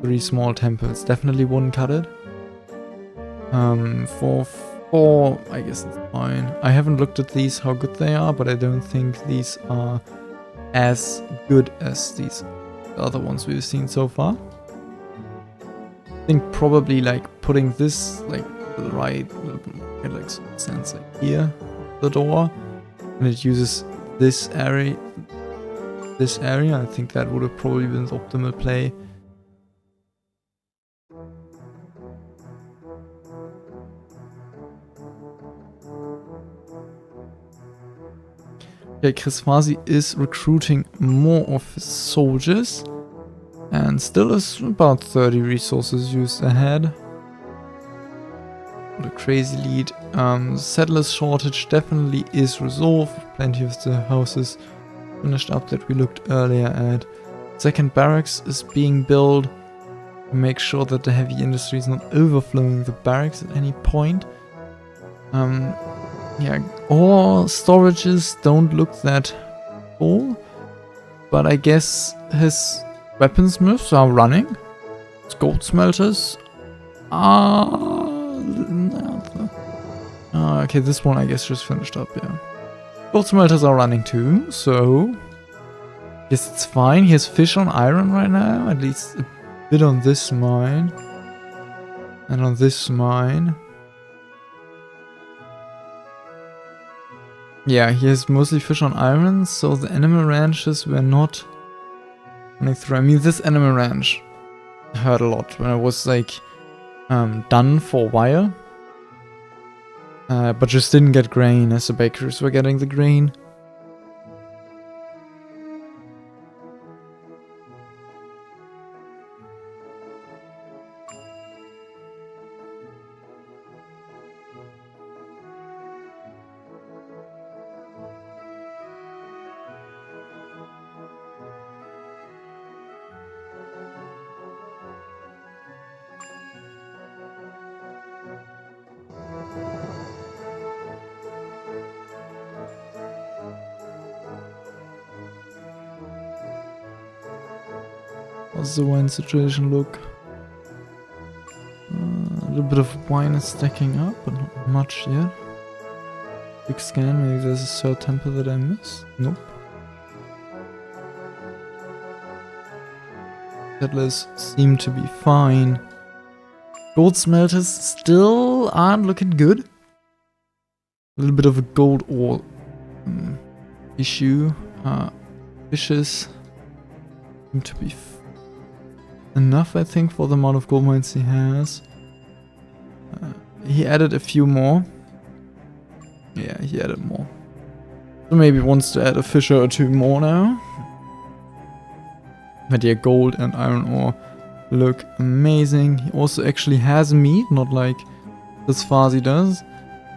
3 small temples. Definitely wouldn't cut it. For 4, I guess it's fine. I haven't looked at these, how good they are, but I don't think these are as good as these other ones we've seen so far. I think probably like putting this like right, it like stands like here, the door, and it uses this area. I think that would have probably been the optimal play. Okay, Chrisfasi is recruiting more of his soldiers and still is about 30 resources used ahead. What a crazy lead. Settlers shortage definitely is resolved. Plenty of the houses finished up that we looked earlier at. Second barracks is being built to make sure that the heavy industry is not overflowing the barracks at any point. Yeah, ore storages don't look that full, but I guess his weaponsmiths are running. His gold smelters are... okay, this one I guess just finished up, yeah. Gold smelters are running too, so... Yes, it's fine. He has fish on iron right now, at least a bit on this mine. And on this mine. Yeah, he has mostly fish on iron, so the animal ranches were not running through. I mean, this Animal Ranch hurt a lot when I was like done for a while. But just didn't get grain as the bakers were getting the grain. How's the wine situation look? A little bit of wine is stacking up, but not much yet. Quick scan, maybe there's a third temple that I missed. Nope. Settlers seem to be fine. Gold smelters still aren't looking good. A little bit of a gold ore issue. Fishes seem to be enough, I think, for the amount of gold mines he has. He added a few more. Yeah, he added more. So maybe wants to add a fisher or two more now. But yeah, gold and iron ore look amazing. He also actually has meat, not like Chrisfasi does.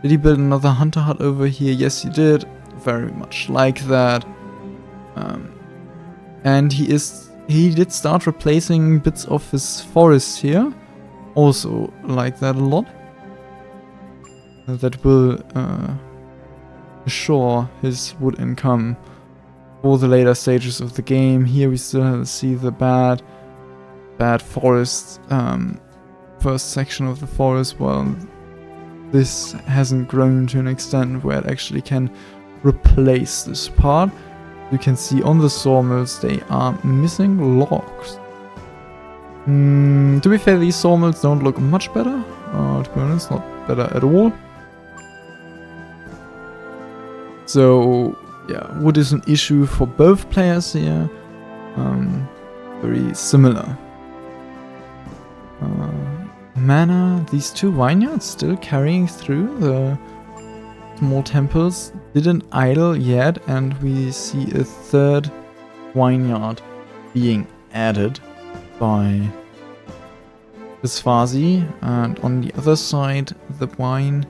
Did he build another hunter hut over here? Yes, he did. Very much like that. And he did start replacing bits of his forest here. Also like that a lot. That will assure his wood income for the later stages of the game. Here we still see the bad forest, first section of the forest. Well, this hasn't grown to an extent where it actually can replace this part. You can see on the sawmills they are missing logs. To be fair, these sawmills don't look much better. To be honest, not better at all. So yeah, wood is an issue for both players here. Very similar. Mana, these two vineyards still carrying through. The small temples didn't idle yet, and we see a third vineyard being added by Chrisfasi. And on the other side, the wine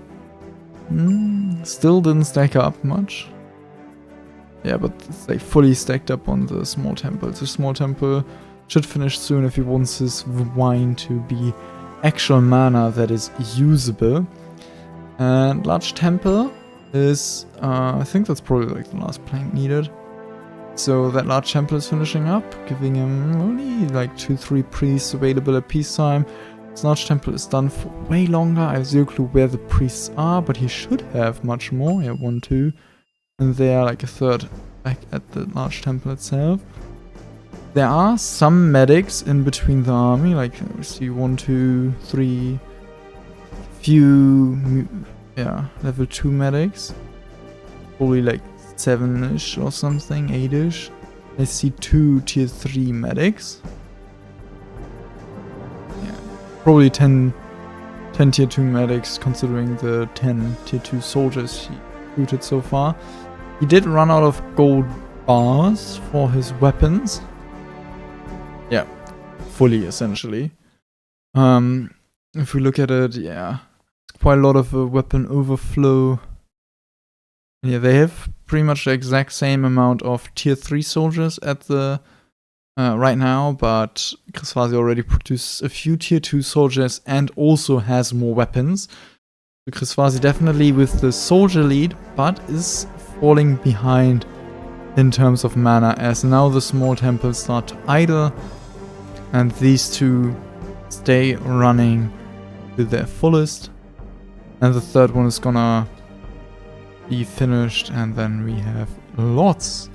still didn't stack up much. Yeah, but it's like fully stacked up on the small temple. The small temple should finish soon if he wants his wine to be actual mana that is usable. And large temple is, I think that's probably like the last plank needed. So that large temple is finishing up, giving him only like 2-3 priests available at peacetime. This large temple is done for way longer. I have zero clue where the priests are, but he should have much more. Yeah, 1, 2. And there, like a third back at the large temple itself. There are some medics in between the army, like we see 1, 2, 3, few, yeah, level 2 medics. Probably like 7-ish or something, 8-ish. I see 2 tier 3 medics. Yeah, probably 10 tier 2 medics considering the 10 tier 2 soldiers he recruited so far. He did run out of gold bars for his weapons. Yeah, fully essentially. If we look at it, yeah, it's quite a lot of weapon overflow. Yeah, they have pretty much the exact same amount of tier 3 soldiers at the right now, but Chrisfasi already produced a few tier 2 soldiers and also has more weapons. So Chrisfasi definitely with the soldier lead, but is falling behind in terms of mana, as now the small temples start to idle and these two stay running to their fullest, and the third one is gonna be finished, and then we have lots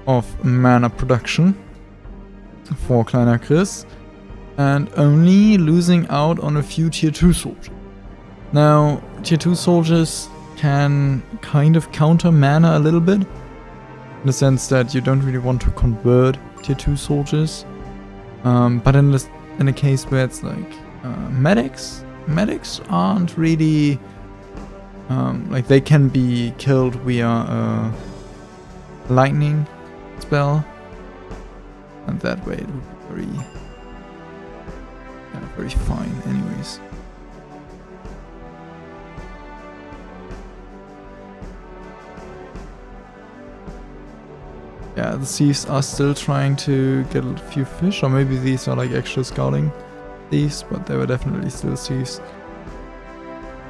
of mana production for kleinerchris and only losing out on a few tier 2 soldiers. Now tier 2 soldiers can kind of counter mana a little bit. In the sense that you don't really want to convert tier 2 soldiers. But in a case where it's like medics aren't really like they can be killed via a lightning spell, and that way it would be very fine anyways. Yeah, the thieves are still trying to get a few fish, or maybe these are like actual scouting thieves, but they were definitely still thieves.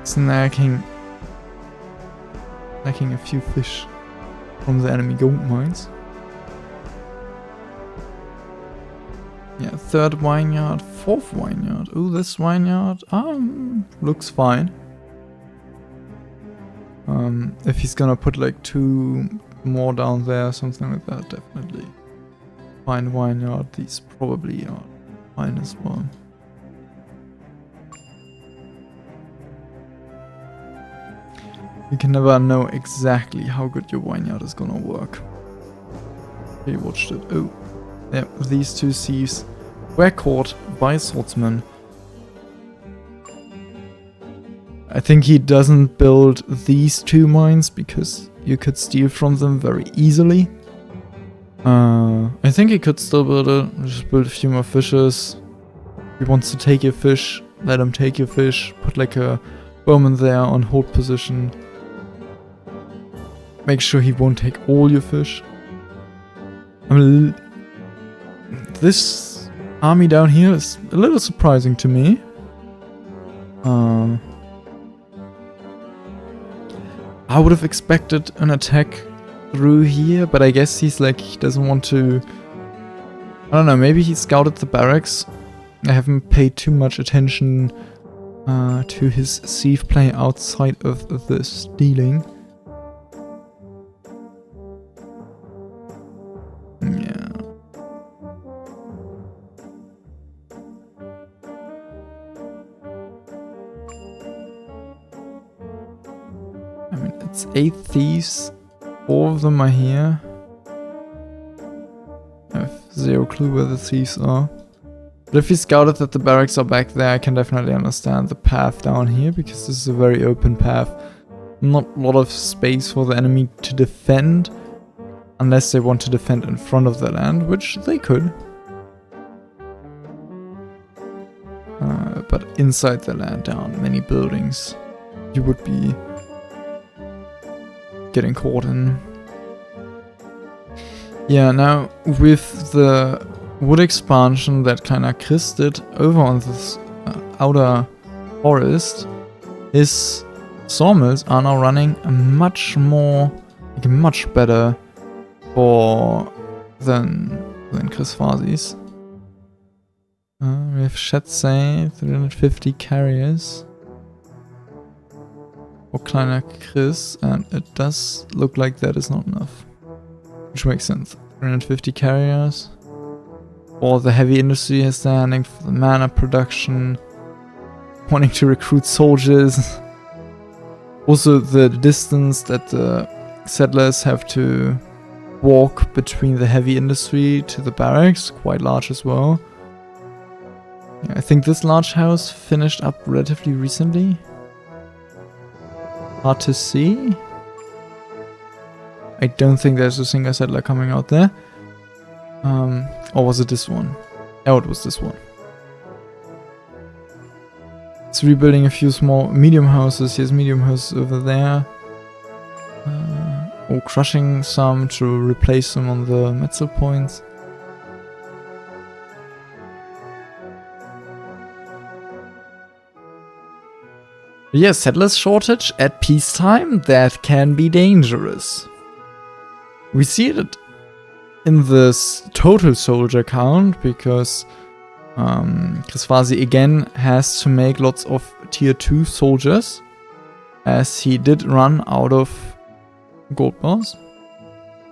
Snacking a few fish from the enemy gold mines. Yeah, third vineyard, fourth vineyard. Ooh, this vineyard looks fine. If he's gonna put like 2 more down there, something like that, definitely. Fine vineyard, these probably are fine as well. You can never know exactly how good your vineyard is gonna work. Okay, watched it. Oh, yeah, these 2 thieves were caught by swordsmen. I think he doesn't build these 2 mines because you could steal from them very easily. I think he could still build it, just build a few more fishes. If he wants to take your fish, let him take your fish, put like a bowman there on hold position. Make sure he won't take all your fish. I mean, this army down here is a little surprising to me. I would have expected an attack through here, but I guess he's like, he doesn't want to... I don't know, maybe he scouted the barracks. I haven't paid too much attention to his sieve play outside of the stealing. Yeah. I mean, it's 8 thieves. 4 of them are here. I have 0 clue where the thieves are. But if he scouted that the barracks are back there, I can definitely understand the path down here, because this is a very open path. Not a lot of space for the enemy to defend, unless they want to defend in front of the land, which they could. But inside the land, down many buildings, you would be getting caught in. Yeah, now with the wood expansion that kleinerchris did over on this outer forest, his sawmills are now running much more, like much better than Chrisfasi's. We have Schätze, 350 carriers for kleinerchris, and it does look like that is not enough. Which makes sense. 350 carriers. Or the heavy industry is standing for the mana production. Wanting to recruit soldiers. Also the distance that the settlers have to walk between the heavy industry to the barracks, quite large as well. Yeah, I think this large house finished up relatively recently. Hard to see. I don't think there's a single settler coming out there. Or was it this one? Oh, it was this one. It's rebuilding a few small medium houses. Here's medium houses over there. Or crushing some to replace them on the Metzel points. Yes, settlers shortage at peacetime, that can be dangerous. We see it in this total soldier count, because Chrisfasi again has to make lots of tier 2 soldiers, as he did run out of gold bars.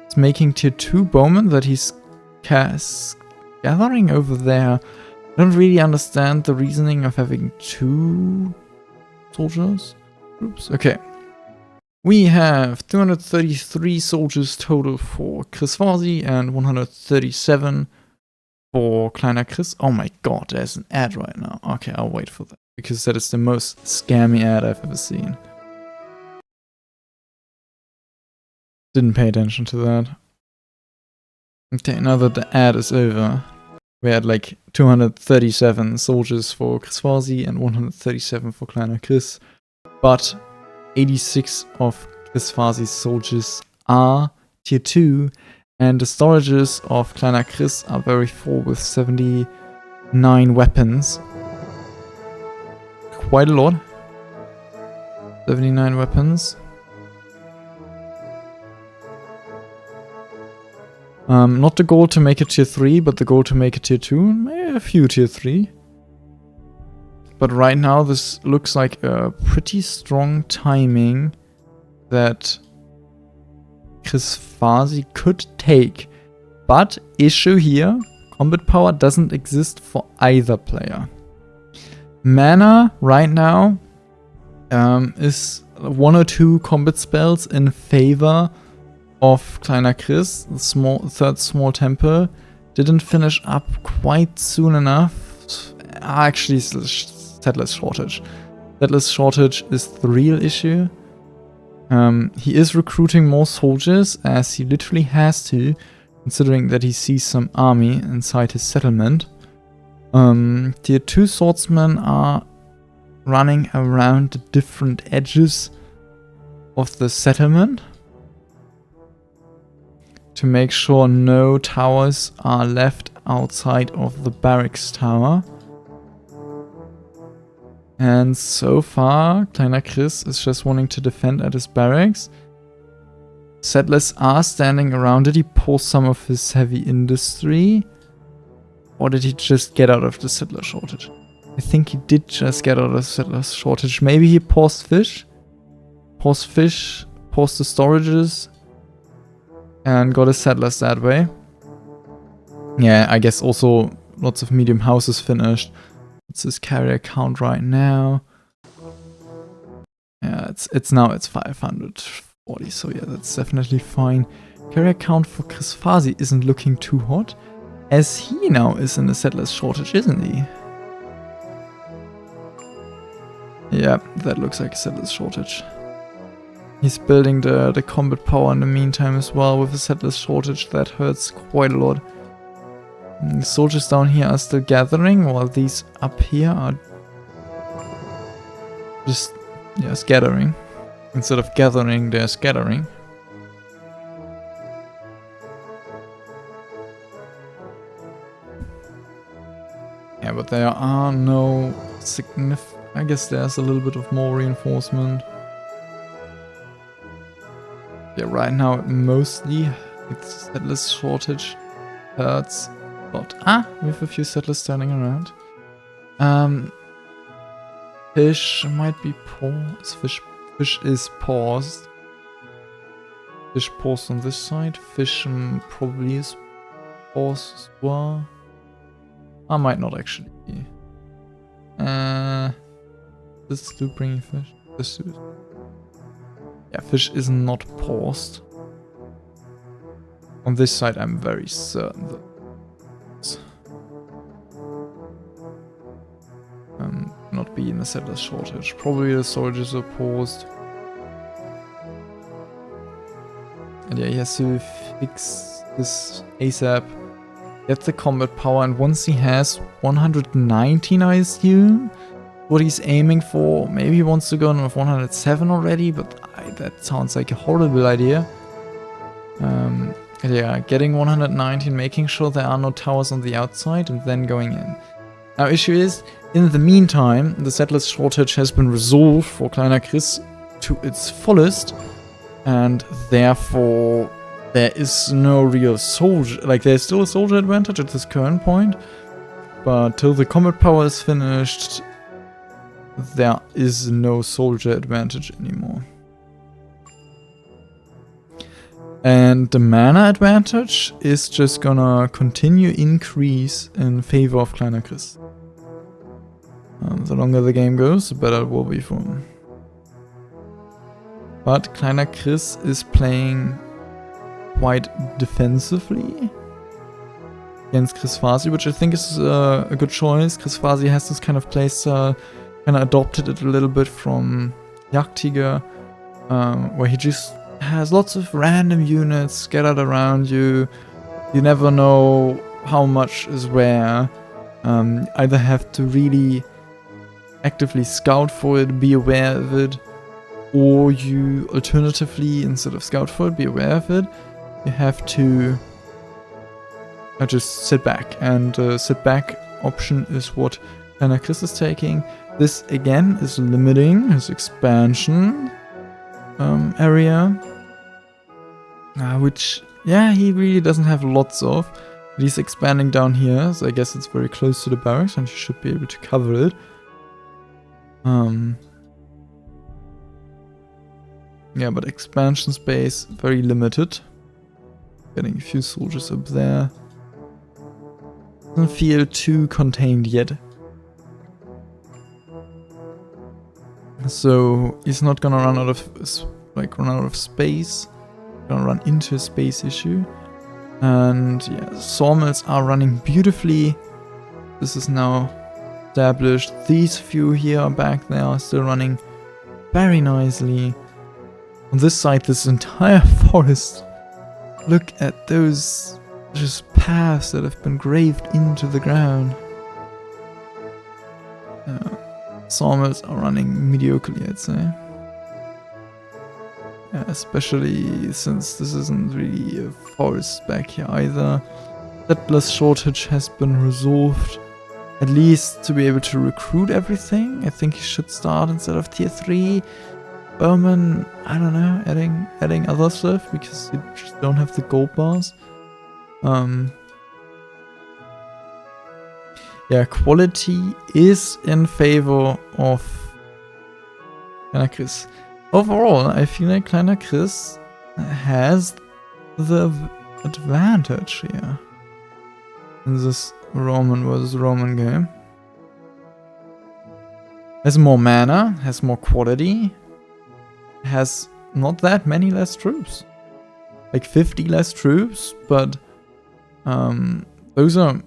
He's making tier 2 bowmen that he's gathering over there. I don't really understand the reasoning of having 2 soldiers groups. Okay. We have 233 soldiers total for Chrisfasi and 137 for kleinerchris. Oh my god, there's an ad right now. Okay, I'll wait for that, because that is the most scammy ad I've ever seen. Didn't pay attention to that. Okay, now that the ad is over, we had like 237 soldiers for Chrisfasi and 137 for kleinerchris, but 86 of Chrisfasi's soldiers are tier 2, and the storages of kleinerchris are very full with 79 weapons. Quite a lot. 79 weapons. Not the goal to make it tier 3, but the goal to make it tier 2, and maybe a few tier 3. But right now this looks like a pretty strong timing that Chrisfasi could take. But issue here, combat power doesn't exist for either player. Mana right now is 1 or 2 combat spells in favor of kleinerchris. The third small temple didn't finish up quite soon enough. Actually, settlers shortage. Settlers shortage is the real issue. He is recruiting more soldiers, as he literally has to, considering that he sees some army inside his settlement. Tier 2 swordsmen are running around the different edges of the settlement to make sure no towers are left outside of the barracks tower. And so far, kleinerchris is just wanting to defend at his barracks. Settlers are standing around it. He paused some of his heavy industry. Or did he just get out of the settler shortage? I think he did just get out of the settler shortage. Maybe he paused fish. Paused fish, paused the storages, and got his settlers that way. Yeah, I guess also lots of medium houses finished. What's his carrier count right now? Yeah, it's 540, so yeah, that's definitely fine. Carrier count for Chrisfasi isn't looking too hot, as he now is in a settlers shortage, isn't he? Yeah, that looks like a settlers shortage. He's building the combat power in the meantime as well with a settlers shortage. That hurts quite a lot. The soldiers down here are still gathering, while these up here are just, yeah, scattering. Instead of gathering, they're scattering. Yeah, but there are no significant... I guess there's a little bit of more reinforcement. Yeah, right now mostly it's settlers shortage hurts. But we have a few settlers standing around. Fish might be paused. Fish is paused. Fish paused on this side. Fish probably is paused as well. I might not actually be. This do bring fish. This do. Yeah, fish is not paused. On this side, I'm very certain that. Not be in a settlers shortage. Probably the soldiers are paused. And yeah, he has to fix this ASAP. Get the combat power, and once he has 119, I assume, what he's aiming for. Maybe he wants to go on with 107 already, but that sounds like a horrible idea. Yeah, getting 119, making sure there are no towers on the outside, and then going in. Now, issue is, in the meantime, the settlers shortage has been resolved for kleinerchris to its fullest, and therefore there is no real soldier, like there's still a soldier advantage at this current point, but till the combat power is finished, there is no soldier advantage anymore. And the mana advantage is just gonna continue increase in favor of kleinerchris. The longer the game goes, the better it will be for him. But Kleiner Chris is playing quite defensively against Chrisfasi, which I think is a good choice. Chrisfasi has this kind of playstyle, kind of adopted it a little bit from Jagdtiger, where he just has lots of random units scattered around you. You never know how much is where. Either have to really actively scout for it, be aware of it, or you alternatively, instead of scout for it, be aware of it, you have to just sit back. And sit back option is what Kleiner Chris is taking. This again is limiting his expansion area, which, yeah, he really doesn't have lots of. But he's expanding down here, so I guess it's very close to the barracks and you should be able to cover it. Yeah, but expansion space, very limited. Getting a few soldiers up there. Doesn't feel too contained yet. So he's not gonna run out of space. Gonna run into a space issue. And yeah, sawmills are running beautifully. This is now established. These few here are back there, are still running very nicely. On this side, this entire forest. Look at those just paths that have been graved into the ground. Sawmills are running mediocrely, I'd say. Yeah, especially since this isn't really a forest back here either. Settlers shortage has been resolved. At least to be able to recruit everything. I think he should start instead of tier 3. Bowman, I don't know, adding other stuff because you just don't have the gold bars. Yeah, quality is in favor of Kleiner Chris. Overall, I feel like Kleiner Chris has the advantage here in this Roman versus Roman game. Has more mana, has more quality, has not that many less troops. Like 50 less troops, but those are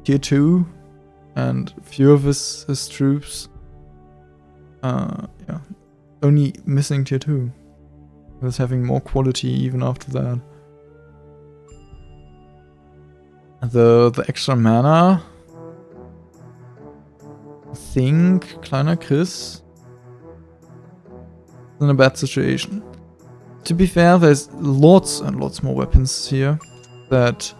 tier 2 and few of his troops. Yeah, only missing tier 2. He was having more quality even after that. The extra mana, I think Kleiner Chris is in a bad situation. To be fair, there's lots and lots more weapons here that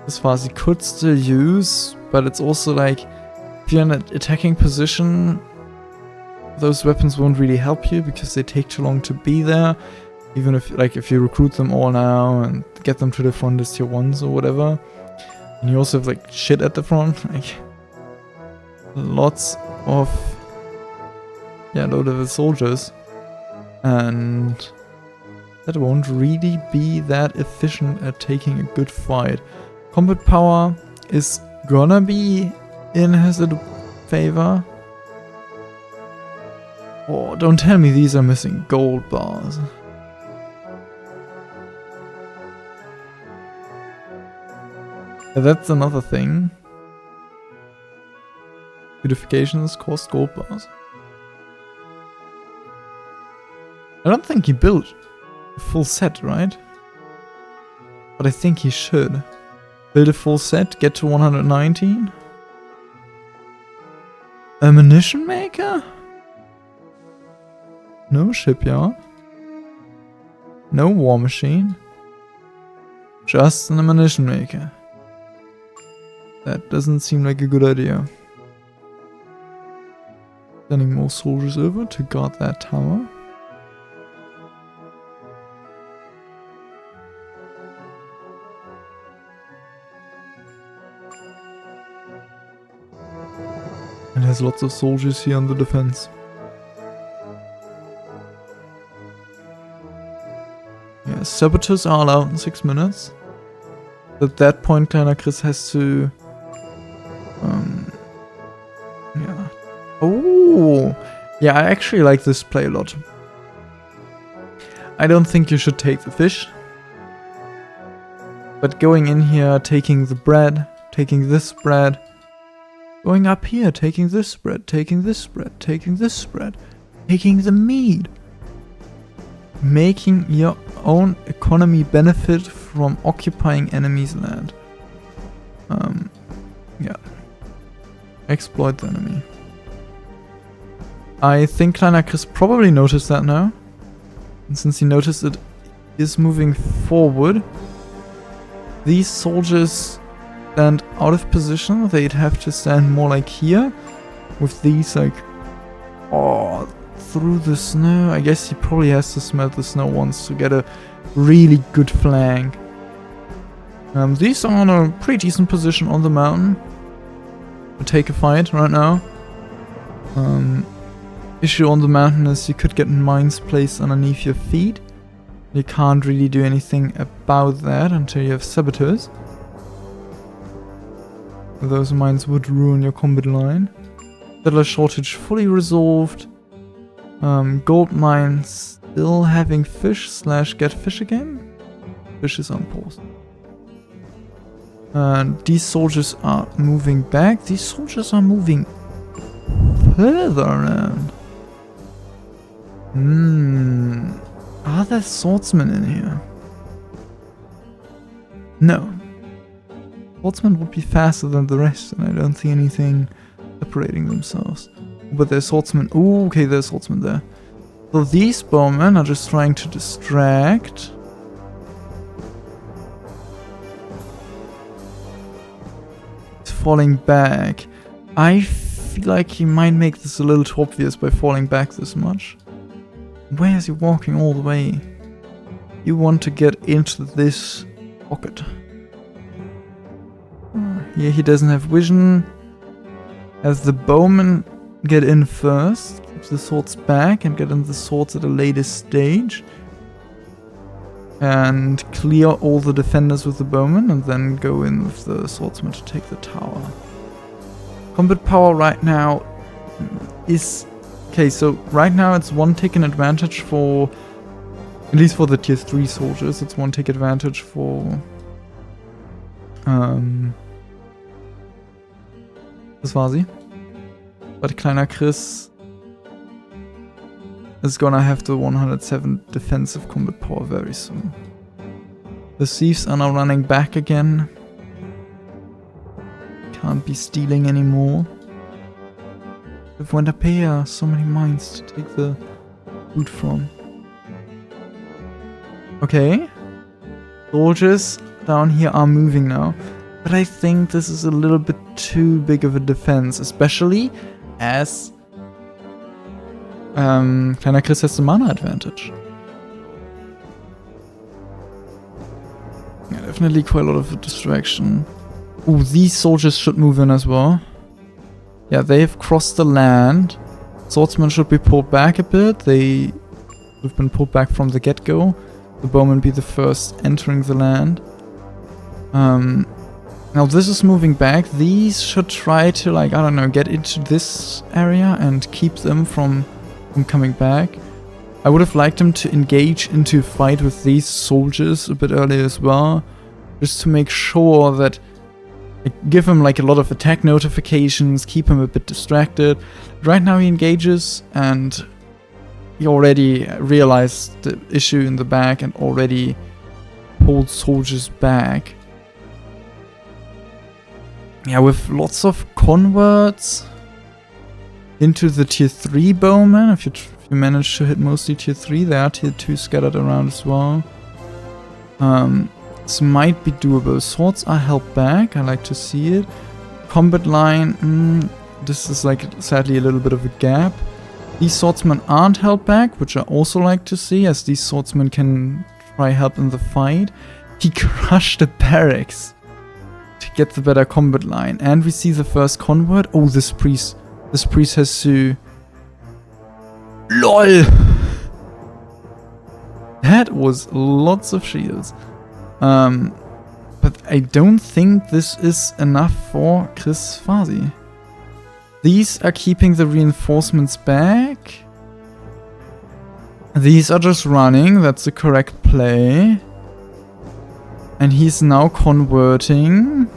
Chrisfasi could still use, but it's also like, if you're in an attacking position, those weapons won't really help you because they take too long to be there. Even if you recruit them all now and get them to the front as tier 1s or whatever. And you also have like shit at the front, like lots of low-level soldiers, and that won't really be that efficient at taking a good fight. Combat power is gonna be in his favor. Oh, don't tell me these are missing gold bars. That's another thing. Beautifications cost gold bars. I don't think he built a full set, right? But I think he should. Build a full set, get to 119. Ammunition maker? No shipyard. No war machine. Just an ammunition maker. That doesn't seem like a good idea. Sending more soldiers over to guard that tower. And has lots of soldiers here on the defense. Yeah, saboteurs are allowed in 6 minutes. At that point, Kleiner Chris has to... yeah. Oh! Yeah, I actually like this play a lot. I don't think you should take the fish. But going in here, taking the bread, taking this bread, going up here, taking this bread, taking this bread, taking this bread, taking the meat. Making your own economy benefit from occupying enemy's land. Yeah. Exploit the enemy. I think kleinerchris probably noticed that now. And since he noticed it is moving forward, these soldiers stand out of position. They'd have to stand more like here. With these like... Oh, through the snow. I guess he probably has to smelt the snow once to get a really good flank. These are in a pretty decent position on the mountain. To take a fight right now. Issue on the mountain is you could get mines placed underneath your feet. You can't really do anything about that until you have saboteurs. Those mines would ruin your combat line. Settler shortage fully resolved. Gold mine still having fish / get fish again. Fish is on pause. These soldiers are moving back. These soldiers are moving further around. Are there swordsmen in here? No. Swordsmen would be faster than the rest, and I don't see anything separating themselves. But there's swordsmen. Ooh, okay, there's swordsmen there. So these bowmen are just trying to distract. It's falling back. I feel like he might make this a little too obvious by falling back this much. Where is he walking all the way? You want to get into this pocket. Here he doesn't have vision. As the bowmen get in first, keep the swords back and get in the swords at a later stage. And clear all the defenders with the bowmen and then go in with the swordsmen to take the tower. Combat power right now is... Okay, so right now it's 1 tick in advantage for... At least for the tier 3 soldiers, it's 1 tick advantage for... Chrisfasi. But kleinerchris is gonna have the 107 defensive combat power very soon. The thieves are now running back again. Can't be stealing anymore. If went up here, so many mines to take the loot from. Okay. Soldiers down here are moving now. But I think this is a little bit too big of a defense, especially as kleinerchris has the mana advantage. Yeah, definitely quite a lot of a distraction. Ooh, these soldiers should move in as well. Yeah, they have crossed the land. Swordsmen should be pulled back a bit. They have been pulled back from the get-go. The bowmen be the first entering the land. Now this is moving back. These should try to, like, I don't know, get into this area and keep them from coming back. I would have liked them to engage into a fight with these soldiers a bit earlier as well. Just to make sure that... give him like a lot of attack notifications, keep him a bit distracted. Right now he engages and he already realized the issue in the back and already pulled soldiers back. Yeah, with lots of converts into the tier 3 bowmen. If you manage to hit mostly tier 3, there are tier 2 scattered around as well. This might be doable. Swords are held back. I like to see it. Combat line. This is like sadly a little bit of a gap. These swordsmen aren't held back, which I also like to see, as these swordsmen can try help in the fight. He crushed the barracks to get the better combat line. And we see the first convert. Oh, this priest. This priest has to... LOL! That was lots of shields. But I don't think this is enough for Chrisfasi. These are keeping the reinforcements back. These are just running, that's the correct play. And he's now converting.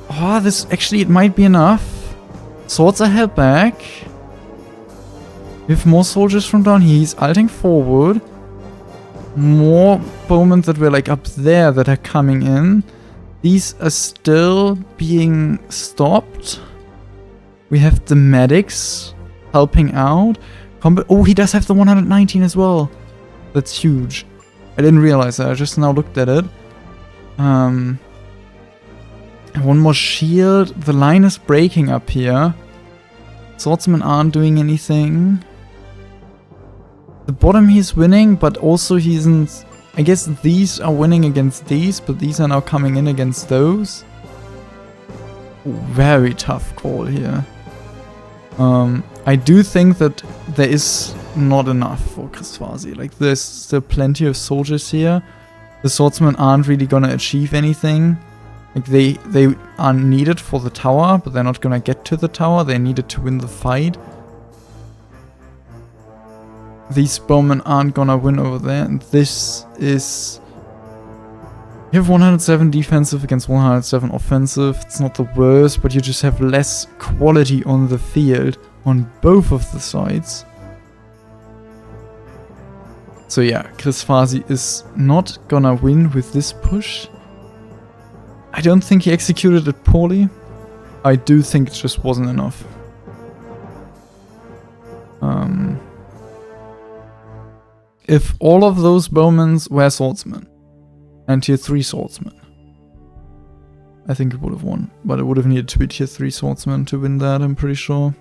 Oh, this actually, it might be enough. Swords are held back. We have more soldiers from down here. He's alting forward. More bowmen that were like up there that are coming in. These are still being stopped. We have the medics helping out. Oh, he does have the 119 as well. That's huge. I didn't realize that. I just now looked at it. One more shield. The line is breaking up here. Swordsmen aren't doing anything. The bottom he's winning, but also he isn't... I guess these are winning against these, but these are now coming in against those. Ooh, very tough call here. I do think that there is not enough for Chrisfasi. Like, there's still plenty of soldiers here. The swordsmen aren't really gonna achieve anything. Like, they are needed for the tower, but they're not gonna get to the tower. They're needed to win the fight. These bowmen aren't gonna win over there, and this is... You have 107 defensive against 107 offensive. It's not the worst, but you just have less quality on the field on both of the sides. So yeah, Chrisfasi is not gonna win with this push. I don't think he executed it poorly. I do think it just wasn't enough. If all of those bowmen were swordsmen, and tier 3 swordsmen, I think it would have won. But it would have needed to be tier 3 swordsmen to win that, I'm pretty sure.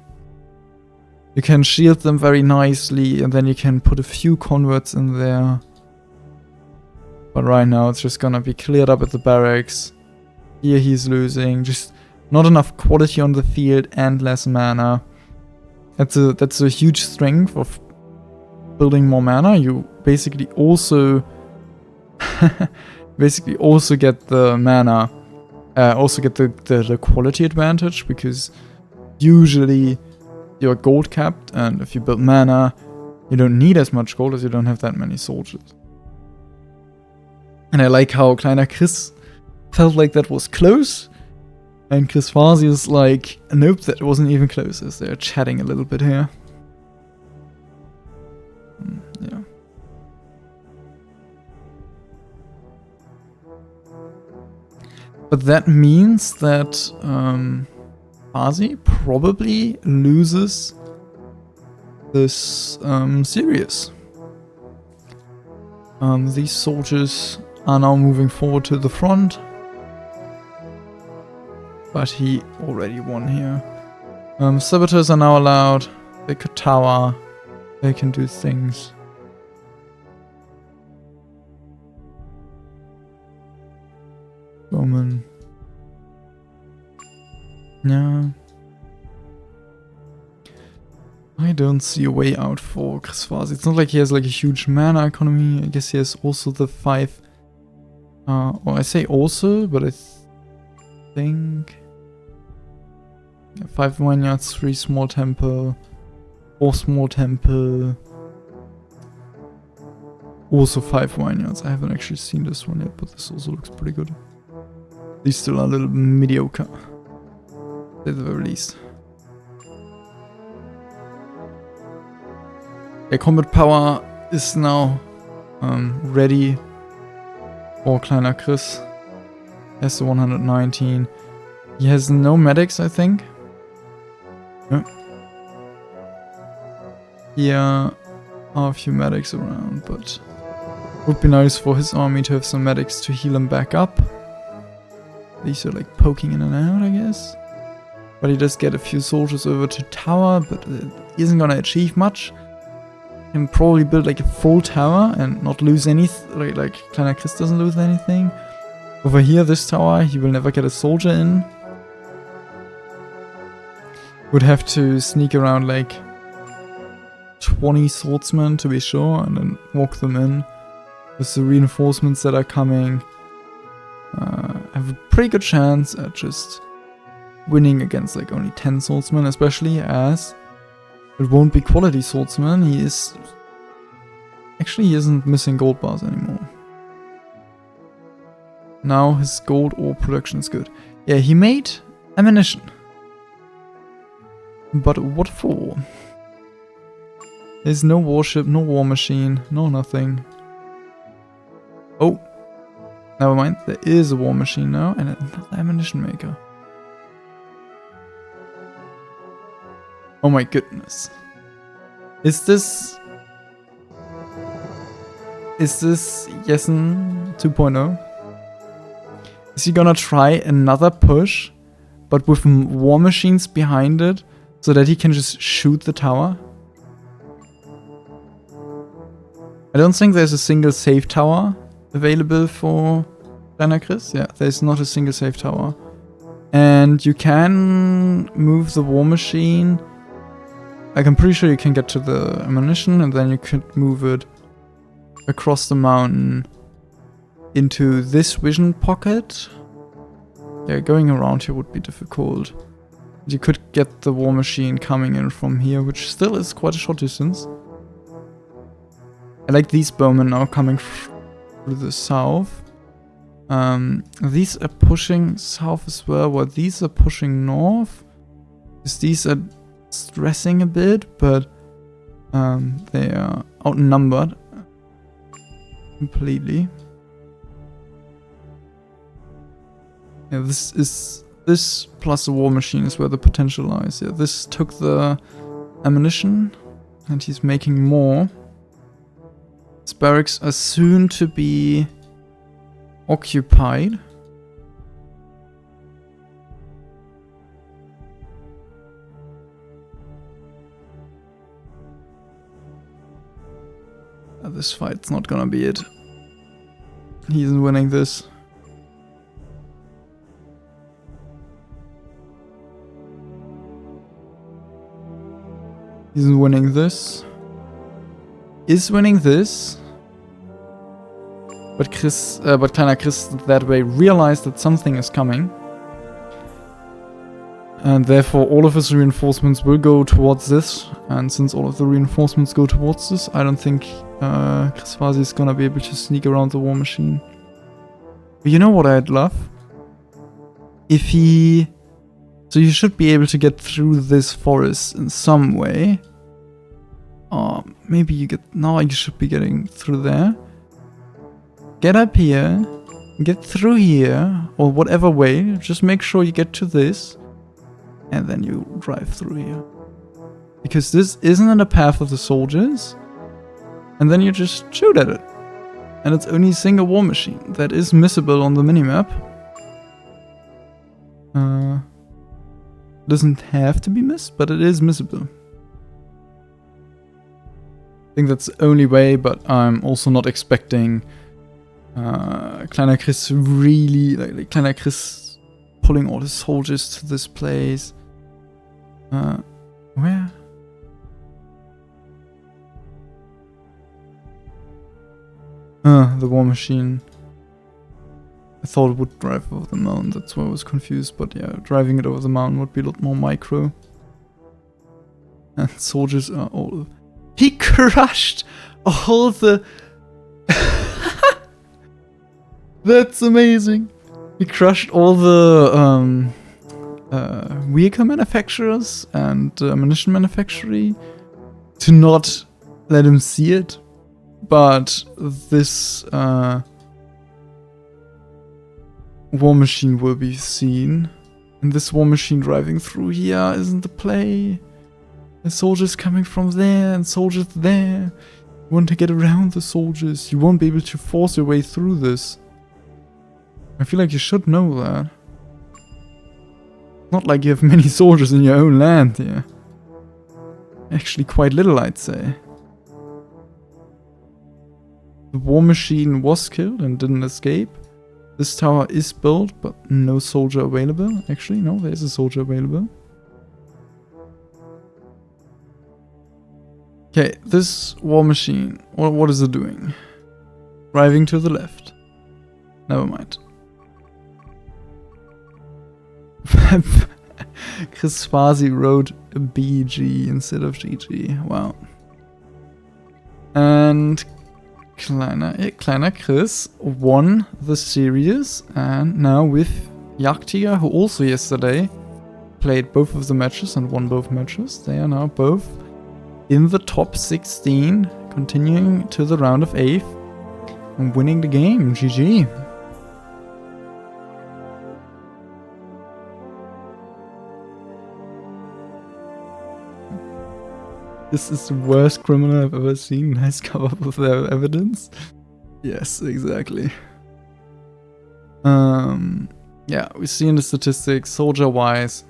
You can shield them very nicely, and then you can put a few converts in there. But right now it's just gonna be cleared up at the barracks. Here he's losing, just not enough quality on the field and less mana. That's a huge strength of building more mana. You basically also get the mana, also get the quality advantage, because usually you're gold capped, and if you build mana, you don't need as much gold as you don't have that many soldiers. And I like how kleinerchris felt like that was close, and Chrisfasi is like, nope, that wasn't even close, as they're chatting a little bit here. Yeah. But that means that Chrisfasi probably loses this series. These soldiers are now moving forward to the front, but he already won here. Saboteurs are now allowed. They could tower. They can do things. Bowman. Yeah. I don't see a way out for Chrisfasi. It's not like he has like a huge mana economy. I guess he has also the 5... well, I say also, but I think... Yeah, 5 vineyards, 3 small temple, 4 small temple, also 5 vineyards. I haven't actually seen this one yet, but this also looks pretty good. These still are a little mediocre, at the very least. Yeah, combat power is now ready for kleinerchris. He has the 119. He has no medics, I think. Yeah. Here are a few medics around, but it would be nice for his army to have some medics to heal him back up. These are like poking in and out, I guess. But he does get a few soldiers over to tower, but he isn't gonna achieve much. He can probably build like a full tower and not lose anything, like kleinerchris doesn't lose anything. Over here, this tower, he will never get a soldier in. Would have to sneak around like 20 swordsmen to be sure, and then walk them in. With the reinforcements that are coming, I have a pretty good chance at just winning against like only 10 swordsmen, especially as it won't be quality swordsmen. He is Actually, he isn't missing gold bars anymore. Now his gold ore production is good. Yeah, he made ammunition. But what for? There's no warship, no war machine, no nothing. Oh, never mind. There is a war machine now and another ammunition maker. Oh my goodness. Is this Jessen 2.0? Is he gonna try another push, but with war machines behind it, so that he can just shoot the tower? I don't think there's a single safe tower available for kleinerchris. Yeah, there's not a single safe tower. And you can move the war machine. Like, I'm pretty sure you can get to the ammunition, and then you could move it across the mountain into this vision pocket. Yeah, going around here would be difficult. You could get the war machine coming in from here, which still is quite a short distance. I like these bowmen now coming through the south. These are pushing south as well, while these are pushing north. These are stressing a bit, but they are outnumbered completely. Yeah, this plus the war machine is where the potential lies. Yeah, this took the ammunition, and he's making more. His barracks are soon to be occupied. This fight's not gonna be it. He isn't winning this. He isn't winning this. Is winning this. But kleinerchris that way realized that something is coming. And therefore all of his reinforcements will go towards this. And since all of the reinforcements go towards this, I don't think Chrisfasi is gonna be able to sneak around the war machine. But you know what I'd love? If he... So you should be able to get through this forest in some way. Maybe you get... No, you should be getting through there. Get up here. Get through here. Or whatever way. Just make sure you get to this. And then you drive through here. Because this isn't in the path of the soldiers. And then you just shoot at it. And it's only a single war machine that is missable on the minimap. Doesn't have to be missed, but it is missable. I think that's the only way, but I'm also not expecting kleinerchris really, like kleinerchris pulling all his soldiers to this place. Where? The war machine. I thought it would drive over the mountain, that's why I was confused, but yeah, driving it over the mountain would be a lot more micro. And soldiers are all... He crushed all the... That's amazing! He crushed all the vehicle manufacturers and ammunition manufacturing to not let him see it. But this war machine will be seen. And this war machine driving through here isn't the play. The soldiers coming from there and soldiers there. You want to get around the soldiers. You won't be able to force your way through this. I feel like you should know that. Not like you have many soldiers in your own land here. Actually quite little, I'd say. The war machine was killed and didn't escape. This tower is built, but no soldier available. Actually, no, there is a soldier available. Okay, this war machine, what is it doing? Driving to the left. Never mind. Chrisfasi wrote BG instead of GG. Wow. And kleinerchris won the series, and now with Jagdtiger, who also yesterday played both of the matches and won both matches, they are now both in the top 16, continuing to the round of 8 and winning the game. GG. This is the worst criminal I've ever seen. Nice come up with their evidence. Yes, exactly. Yeah, we see in the statistics, soldier-wise,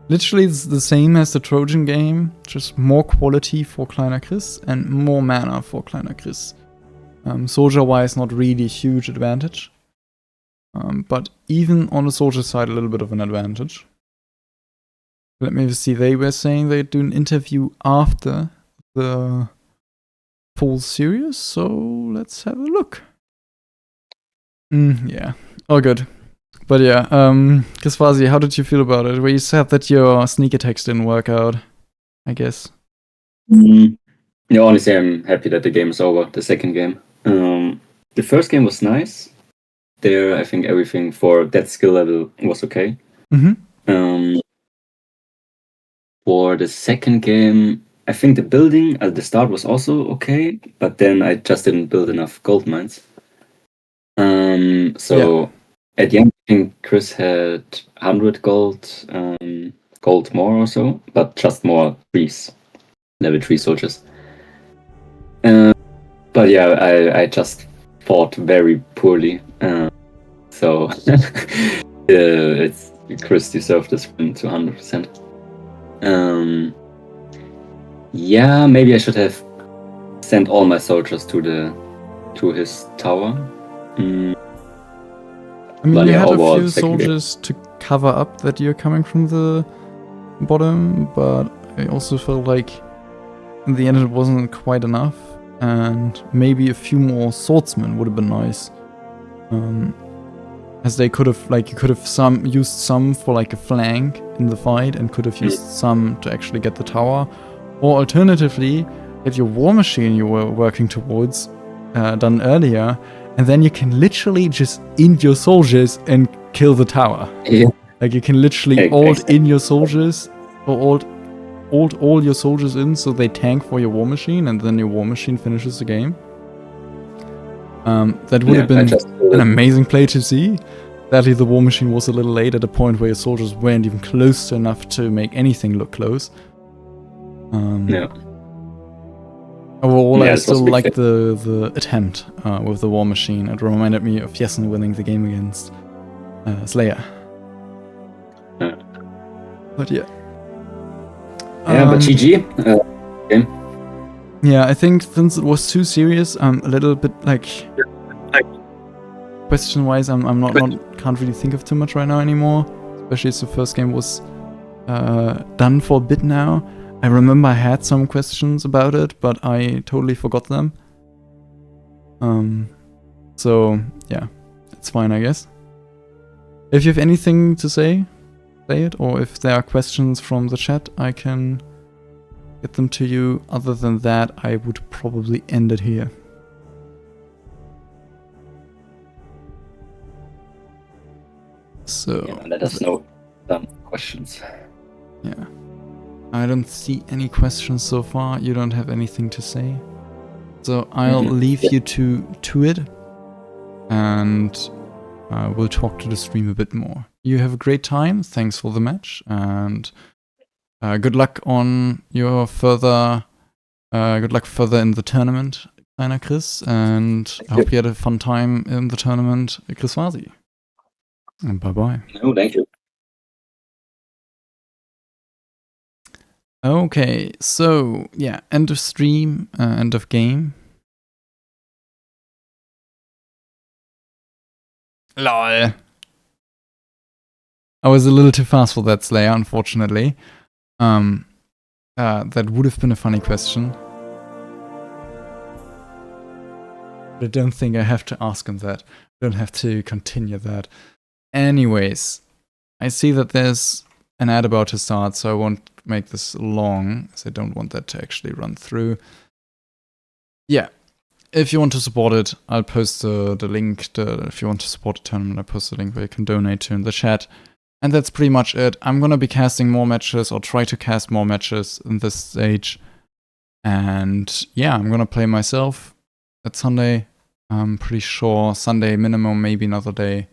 literally it's the same as the Trojan game, just more quality for kleinerchris and more mana for kleinerchris. Soldier-wise, not really a huge advantage. But even on the soldier side, a little bit of an advantage. Let me see, they were saying they'd do an interview after the full series, so let's have a look. Yeah, all good. But yeah, Chrisfasi, how did you feel about it? Where you said that your sneak attacks didn't work out, I guess. Yeah, honestly, I'm happy that the game is over, the second game. The first game was nice. There, I think everything for that skill level was okay. For the second game, I think the building at the start was also okay, but then I just didn't build enough gold mines. At the end, I think Chris had 100 gold more or so, but just more trees, level 3 soldiers. But yeah, I just fought very poorly. So it's Chris deserved this win to 100%. Yeah, maybe I should have sent all my soldiers to his tower. I mean, you had a few soldiers to cover up that you're coming from the bottom, but I also felt like in the end it wasn't quite enough, and maybe a few more swordsmen would have been nice. As they could have, like, you could have used some for like a flank in the fight, and could have used some to actually get the tower, or alternatively, get your war machine you were working towards done earlier, and then you can literally just int your soldiers and kill the tower. Yeah. Like, you can literally ult in your soldiers, or ult all your soldiers in so they tank for your war machine, and then your war machine finishes the game. That would have been an amazing play to see. Sadly, the war machine was a little late at a point where your soldiers weren't even close enough to make anything look close. Overall, I still like the attempt with the war machine. It reminded me of Jessen winning the game against Slayer. But yeah. But GG. Game. Yeah, I think since it was too serious, I'm a little bit like question-wise, I'm can't really think of too much right now anymore. Especially as the first game was done for a bit now. I remember I had some questions about it, but I totally forgot them. So yeah, it's fine, I guess. If you have anything to say it, or if there are questions from the chat, I can get them to you. Other than that, I would probably end it here. So let us know some questions. Yeah. I don't see any questions so far. You don't have anything to say. So I'll leave you to it, and we'll talk to the stream a bit more. You have a great time. Thanks for the match, and good luck on your further. Good luck further in the tournament, kleinerchris, and I hope you had a fun time in the tournament, Chrisfasi. And bye bye. No, thank you. Okay, so yeah, end of stream, end of game. LOL. I was a little too fast for that, Slayer, unfortunately. That would have been a funny question. But I don't think I have to ask him that. I don't have to continue that. Anyways, I see that there's an ad about to start, so I won't make this long, as I don't want that to actually run through. Yeah. if you want to support it, I'll post the link. If you want to support the tournament, I'll post the link where you can donate to in the chat. And that's pretty much it. I'm gonna be casting more matches, or try to cast more matches in this stage. And yeah, I'm gonna play myself that Sunday. I'm pretty sure Sunday minimum, maybe another day.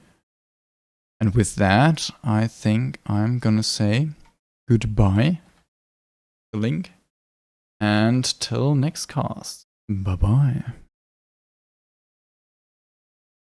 And with that, I think I'm gonna say goodbye. The link. And till next cast. Bye bye.